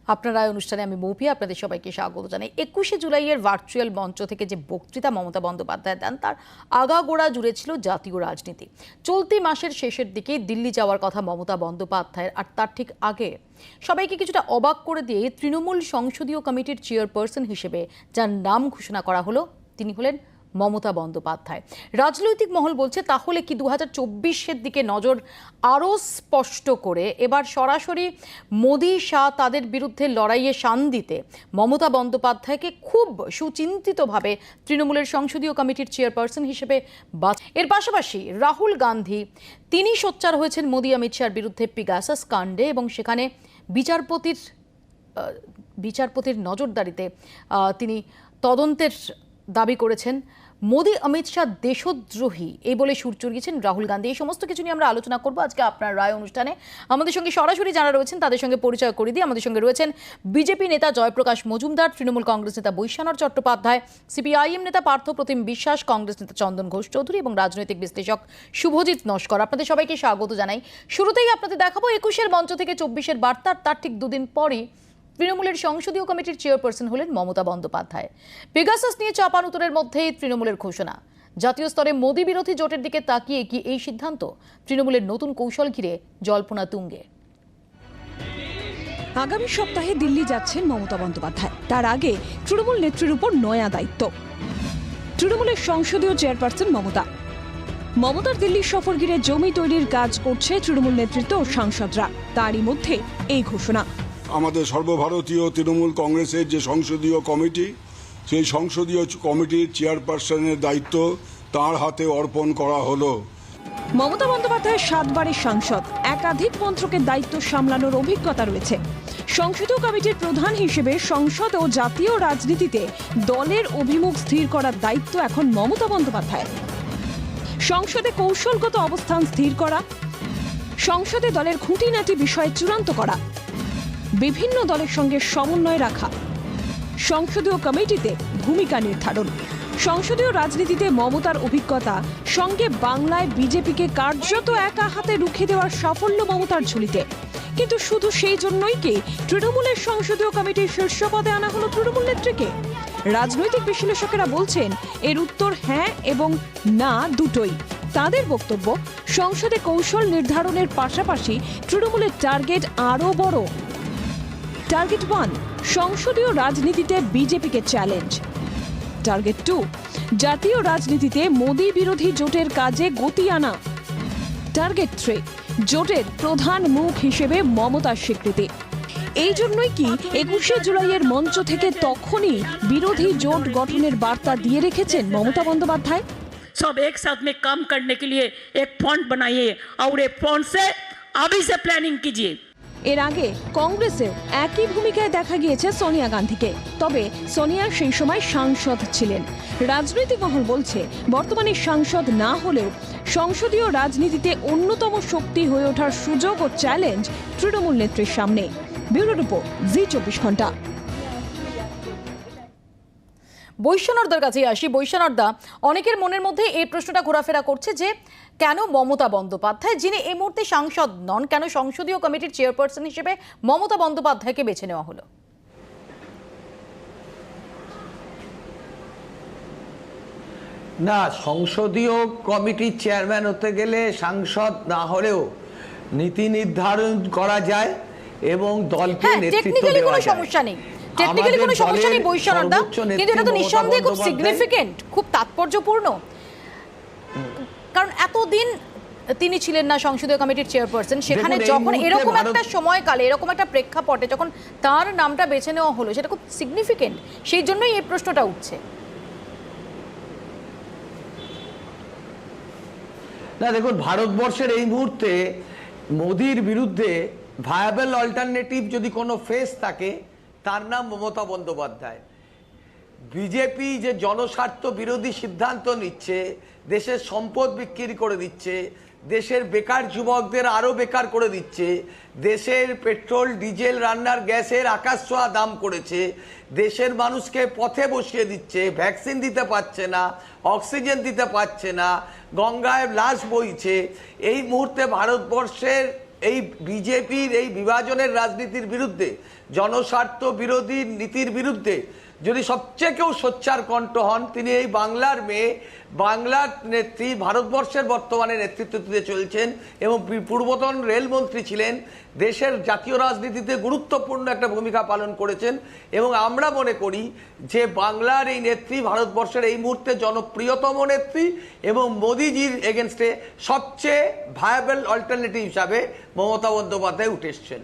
আপনারা অনুষ্ঠানে আমি মৌপি আপনাদের সবাইকে স্বাগত জানাই। 21শে জুলাইয়ের ভার্চুয়াল মঞ্চ থেকে যে বক্তৃতা মমতা বন্দ্যোপাধ্যায় দেন তার আগাগোড়া জুড়ে ছিল জাতীয় রাজনীতি। চলতি মাসের শেষের দিকে দিল্লি যাওয়ার কথা মমতা বন্দ্যোপাধ্যায়ের, আর তার ঠিক আগে সবাইকে কিছুটা অবাক করে দিয়ে তৃণমূল সংসদীয় কমিটির চেয়ারপারসন হিসেবে যার নাম ঘোষণা করা হলো তিনি হলেন মমতা বন্দ্যোপাধ্যায়। রাজনৈতিক মহল বলছে তাহলে কি 2024-এর দিকে নজর আরও স্পষ্ট করে এবার সরাসরি মোদি শাহ তাদের বিরুদ্ধে লড়াইয়ে শান দিতে মমতা বন্দ্যোপাধ্যায়কে খুব সুচিন্তিতভাবে তৃণমূলের সংসদীয় কমিটির চেয়ারপারসন হিসেবে এর পাশাপাশি রাহুল গান্ধী তিনি সোচ্চার হয়েছেন মোদি অমিত শাহর বিরুদ্ধে পিগাসাস কাণ্ডে এবং সেখানে বিচারপতির নজরদারিতে তিনি তদন্তের দাবি করেছেন। মোদি অমিত শাহ দেশদ্রোহী এই বলে সুর চড়িয়েছেন রাহুল গান্ধী। এই সমস্ত কিছু নিয়ে আমরা আলোচনা করব আজকে আপনার রায় অনুষ্ঠানে। আমাদের সঙ্গে সরাসরি যারা রয়েছেন তাদের সঙ্গে পরিচয় করে দিই। আমাদের সঙ্গে রয়েছেন বিজেপি নেতা জয়প্রকাশ মজুমদার, তৃণমূল কংগ্রেস নেতা বৈশ্বনাথ চট্টোপাধ্যায়, সিপিআইএম নেতা পার্থ প্রতিম বিশ্বাস, কংগ্রেস নেতা চন্দন ঘোষ চৌধুরী এবং রাজনৈতিক বিশ্লেষক শুভজিৎ নস্কর। আপনাদের সবাইকে স্বাগত জানাই। শুরুতেই আপনাদের দেখাবো 21-এর মঞ্চ থেকে 24-এর বার্তা। তার ঠিক দুদিন পরই তৃণমূলের সংসদীয় কমিটির চেয়ারপারসন হলেন মমতা বন্দ্যোপাধ্যায়। পেগাসাস নিয়ে চাপানুতরের মধ্যেই তৃণমূলের ঘোষণা। জাতীয় স্তরে মোদি বিরোধী জোটের দিকে তাকিয়ে কি এই সিদ্ধান্ত? তৃণমূলের নতুন কৌশল ঘিরে জল্পনা তুঙ্গে। আগামী সপ্তাহে দিল্লি যাচ্ছেন মমতা বন্দ্যোপাধ্যায়। তার আগে তৃণমূল নেত্রীর উপর নয়া দায়িত্ব। তৃণমূলের সংসদীয় চেয়ারপারসন মমতার দিল্লির সফর ঘিরে জমি তৈরির কাজ করছে তৃণমূল নেতৃত্ব ও সাংসদরা। তারই মধ্যে এই ঘোষণা। আমাদের সর্বভারতীয় তৃণমূল কংগ্রেসের যে সংসদীয় কমিটি, সেই সংসদীয় কমিটির চেয়ারপারসনের দায়িত্ব তার হাতে অর্পণ করা হলো। মমতা বন্দ্যোপাধ্যায় 7 বারের সাংসদ, একাধিক মন্ত্রকের দায়িত্ব সামলানোর অভিজ্ঞতা রয়েছে। সংসদীয় কমিটির প্রধান হিসেবে সংসদ ও জাতীয় রাজনীতিতে দলের অভিমুখ স্থির করার দায়িত্ব এখন মমতা বন্দ্যোপাধ্যায়। সংসদে কৌশলগত অবস্থান স্থির করা, সংসদে দলের খুঁটিনাটি বিষয়ে চূড়ান্ত করা, বিভিন্ন দলের সঙ্গে সমন্বয় রাখা, সংসদীয় কমিটিতে ভূমিকা নির্ধারণ। সংসদীয় রাজনীতিতে মমতার অভিজ্ঞতা সঙ্গে বাংলায় বিজেপিকে কার্যত একা হাতে রুখে দেওয়ার সাফল্য মমতার ঝুলিতে। কিন্তু শুধু সেই জন্যই কি তৃণমূলের সংসদীয় কমিটির শীর্ষ পদে আনা হলো তৃণমূল নেত্রীকে? রাজনৈতিক বিশ্লেষকেরা বলছেন এর উত্তর হ্যাঁ এবং না দুটোই। তাদের বক্তব্য, সংসদে কৌশল নির্ধারণের পাশাপাশি তৃণমূলের টার্গেট আরও বড়। টার্গেট 1, সংসদীয় রাজনীতিতে বিজেপিকে চ্যালেঞ্জ। টার্গেট 2, জাতীয় রাজনীতিতে মোদি বিরোধী জোটের কাজে গতি আনা। টার্গেট 3, জোটের প্রধান মুখ হিসেবে মমতার স্বীকৃতি। এই জন্যই কি 21শে জুলাইয়ের মঞ্চ থেকে তখনই বিরোধী জোট গঠনের বার্তা দিয়ে রেখেছেন মমতা বন্দ্যোপাধ্যায়। सब एक साथ में काम करने के लिए एक फंड बनाइए और एक फंड से अभी से प्लानिंग कीजिए। এর আগে কংগ্রেসেও একই ভূমিকায় দেখা গিয়েছে সোনিয়া গান্ধীকে। তবে সোনিয়া সেই সময় সাংসদ ছিলেন। রাজনৈতিক মহল বলছে বর্তমানে সাংসদ না হলেও সংসদীয় রাজনীতিতে অন্যতম শক্তি হয়ে ওঠার সুযোগ ও চ্যালেঞ্জ তৃণমূল নেত্রীর সামনে। ব্যুরো রিপোর্ট, জি 24 ঘন্টা। বৈশ্বনাথদার কাছে আসি। বৈশ্বনাথদা, অনেকের মনের মধ্যে এই প্রশ্নটা ঘোরাফেরা করছে যে কেন মমতা বন্দ্যোপাধ্যায়, যিনি এই মুহূর্তে সাংসদ নন, কেন সংসদীয় কমিটির চেয়ারপারসন হিসেবে মমতা বন্দ্যোপাধ্যায়কে বেছে নেওয়া হলো? না, সংসদীয় কমিটির চেয়ারম্যান হতে গেলে সাংসদ না হলেও নীতি নির্ধারণ করা যায় এবং দলকে নেতৃত্ব দেওয়া যায়। সমস্যা নেই, টেকনিক্যালি কোনো সমস্যা নেই বৈশ্বনাথদা, কিন্তু এটা তো নিঃসন্দেহে খুব সিগনিফিকেন্ট, খুব তাৎপর্যপূর্ণ। কারণ এতদিন তিনি ছিলেন না সংসদীয় কমিটির চেয়ারপারসন, সেখানে যখন এরকম একটা সময়কালে এরকম একটা প্রেক্ষাপটে যখন তার নামটা বেছে নেওয়া হলো সেটা খুব সিগনিফিকেন্ট, সেই জন্যই এই প্রশ্নটা উঠছে। না দেখুন, ভারতবর্ষের এই মুহূর্তে মোদির বিরুদ্ধে ভায়াবল অল্টারনেটিভ যদি কোনো ফেস থাকে তার নাম মমতা বন্দ্যোপাধ্যায়। বিজেপি যে জনস্বার্থ বিরোধী সিদ্ধান্ত নিচ্ছে, দেশের সম্পদ বিক্রি করে দিচ্ছে, দেশের বেকার যুবকদের আরও বেকার করে দিচ্ছে, দেশের পেট্রোল ডিজেল রান্নার গ্যাসের আকাশ ছোঁয়া দাম করেছে, দেশের মানুষকে পথে বসিয়ে দিচ্ছে, ভ্যাকসিন দিতে পারছে না, অক্সিজেন দিতে পারছে না, গঙ্গায় লাশ বইছে। এই মুহূর্তে ভারতবর্ষের এই বিজেপির এই বিভাজনের রাজনীতির বিরুদ্ধে, জনস্বার্থ বিরোধী নীতির বিরুদ্ধে যদি সবচেয়ে কেউ সোচ্চার কণ্ঠ হন, তিনি এই বাংলার মেয়ে, বাংলার নেত্রী, ভারতবর্ষের বর্তমানে নেতৃত্ব দিতে চলছেন এবং পূর্বতন রেলমন্ত্রী ছিলেন, দেশের জাতীয় রাজনীতিতে গুরুত্বপূর্ণ একটা ভূমিকা পালন করেছেন। এবং আমরা মনে করি যে বাংলার এই নেত্রী ভারতবর্ষের এই মুহূর্তে জনপ্রিয়তম নেত্রী এবং মোদিজির এগেনস্টে সবচেয়ে ভায়াবল অল্টারনেটিভ হিসাবে মমতা বন্দ্যোপাধ্যায় উঠে এসছেন।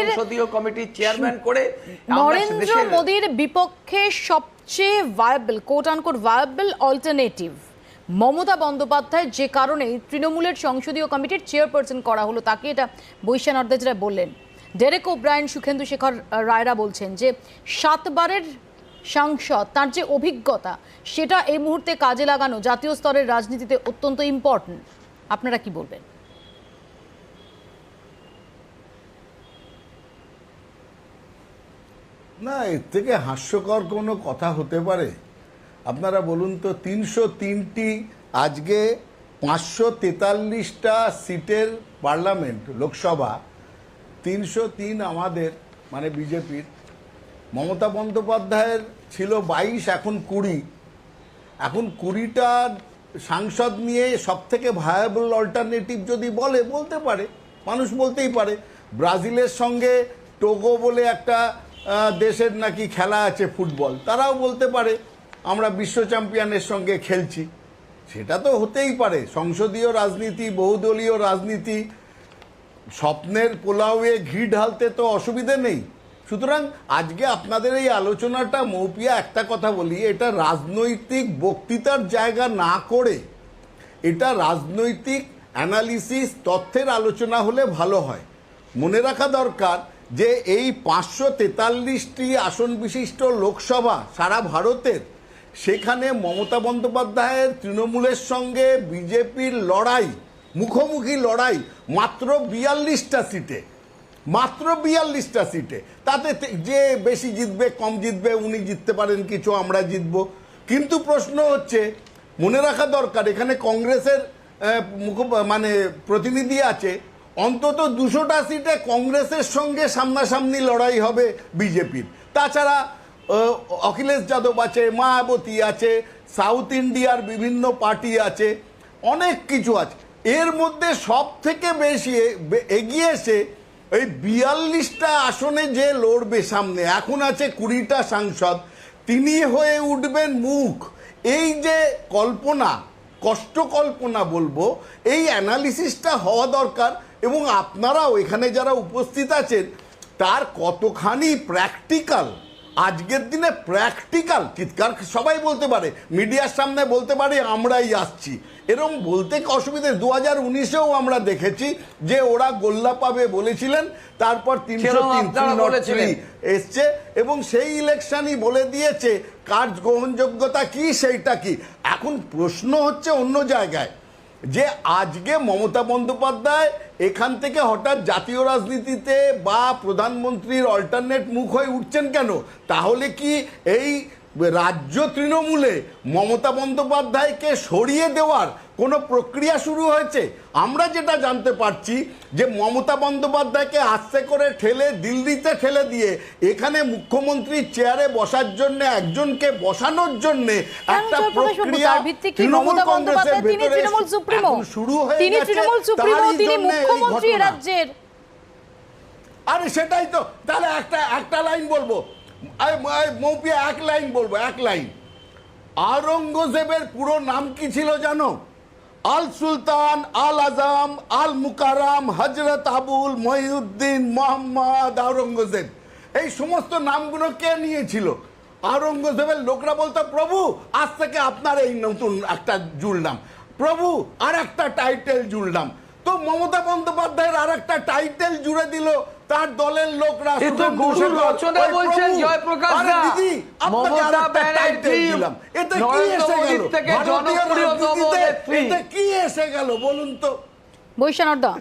সংসদীয় কমিটির চেয়ারম্যান করে নরেন্দ্র মোদীর বিপক্ষে সবচেয়ে viable, coat unquote viable alternative Mamata Bandyopadhyay, যে কারণে তৃণমূলের সংসদীয় কমিটির চেয়ারপারসন করা হলো তাকে, এটা বৈশান অর্দাজরা বললেন। ডেরেক ওব্রায়েন, সুখেন্দু শেখর রায়রা বলছেন যে 7 বারের সাংসদ, তার যে অভিজ্ঞতা সেটা এই মুহূর্তে কাজে লাগানো জাতীয় স্তরের রাজনীতিতে অত্যন্ত ইম্পর্টেন্ট। আপনারা কি বলবেন? না, এর থেকে হাস্যকর কোনো কথা হতে পারে? আপনারা বলুন তো, 303টি আজকে 543টা সিটের পার্লামেন্ট, লোকসভা, 303 আমাদের মানে বিজেপির। মমতা বন্দ্যোপাধ্যায়ের ছিল 22, এখন 20। এখন 20টা সাংসদ নিয়ে সব থেকে ভায়াবল অল্টারনেটিভ যদি বলতে পারে, মানুষ বলতেই পারে। ব্রাজিলের সঙ্গে টোগো বলে একটা দেশের নাকি খেলা আছে ফুটবল, তারাও বলতে পারে আমরা বিশ্ব চ্যাম্পিয়নের সঙ্গে খেলছি। সেটা তো হতেই পারে। সংসদীয় রাজনীতি, বহুদলীয় রাজনীতি, স্বপ্নের পোলাওয়ে ঘি ঢালতে তো অসুবিধে নেই। সুতরাং আজকে আপনাদের এই আলোচনাটা, মৌপিয়া একটা কথা বলি, এটা রাজনৈতিক বক্তৃতার জায়গা না করে এটা রাজনৈতিক অ্যানালিসিস, তথ্যের আলোচনা হলে ভালো হয়। মনে রাখা দরকার যে এই 543টি আসন বিশিষ্ট লোকসভা সারা ভারতের, সেখানে মমতা বন্দ্যোপাধ্যায়ের তৃণমূলের সঙ্গে বিজেপির লড়াই, মুখোমুখি লড়াই মাত্র 42টা সিটে, মাত্র 42টা সিটে। তাতে যে বেশি জিতবে কম জিতবে উনি জিততে পারেন কিছু, আমরা জিতব। কিন্তু প্রশ্ন হচ্ছে, মনে রাখা দরকার এখানে কংগ্রেসের মানে প্রতিনিধি আছে, অন্তত 200টা সিটে কংগ্রেসের সঙ্গে সামনাসামনি লড়াই হবে বিজেপির। তাছাড়া অখিলেশ যাদব আছে, মায়াবতী আছে, সাউথ ইন্ডিয়ার বিভিন্ন পার্টি আছে, অনেক কিছু আছে। এর মধ্যে সব থেকে বেশি এগিয়ে এসে এই 42টা আসনে যে লড়বে সামনে, এখন আছে 20টা সাংসদ, তিনি হয়ে উঠবেন মুখ। এই যে কল্পনা, কষ্ট কল্পনা বলবো, এই অ্যানালিসিসটা হওয়া দরকার। এবং আপনারাও এখানে যারা উপস্থিত আছেন তার কতখানি প্র্যাকটিক্যাল, আজকের দিনে প্র্যাকটিক্যাল। চিৎকার সবাই বলতে পারে, মিডিয়ার সামনে বলতে পারে আমরাই আসছি, এরকম বলতে অসুবিধে। 2019-এও আমরা দেখেছি যে ওরা গোল্লা পাবে বলেছিলেন, তারপর 303 এসছে এবং সেই ইলেকশনই বলে দিয়েছে কার গ্রহণযোগ্যতা কি, সেইটা কি। এখন প্রশ্ন হচ্ছে অন্য জায়গায়, যে আজকে মমতা বন্দ্যোপাধ্যায় এখান থেকে হঠাৎ জাতীয় রাজনীতিতে বা প্রধানমন্ত্রীর অল্টারনেট মুখ হয়ে উঠছেন কেন? তাহলে কি এই রাজ্য তৃণমূলে মমতা বন্দ্যোপাধ্যায়কে সরিয়ে দেওয়ার কোনো প্রক্রিয়া শুরু হয়েছে? আমরা যেটা জানতে পারছি যে মমতা বন্দ্যোপাধ্যায়কে আস্তে করে ঠেলে দিল্লিতে ঠেলে দিয়ে এখানে মুখ্যমন্ত্রীর চেয়ারে বসার জন্য একজনকে বসানোর জন্য একটা প্রক্রিয়া তৃণমূল কংগ্রেসের ভেতরে শুরু হয়ে গেছে। আরে সেটাই তো। তাহলে একটা লাইন বলবো, মৌপিয়া এক লাইন বলবো, এক লাইন। আওরঙ্গজেবের পুরো নাম কি ছিল জানো? আল সুলতান, আল আজম, আল মুকাররম, হজরত আবুল মহিউদ্দিন মোহাম্মদ আওরঙ্গজেব। এই সমস্ত নামগুলো কে নিয়েছিল? আওরঙ্গজেবের লোকরা বলতো, প্রভু আজ থেকে আপনার এই নতুন একটা জুড়লাম, প্রভু আর একটা টাইটেল জুড়লাম। তো মমতা বন্দ্যোপাধ্যায়ের আর একটা টাইটেল জুড়ে দিল তার দলের লোকরা। বলছেন জয়প্রকাশ দা, মমতা ব্যানার্জি কি এসে গেল বলুন তো? বৈশানর্দা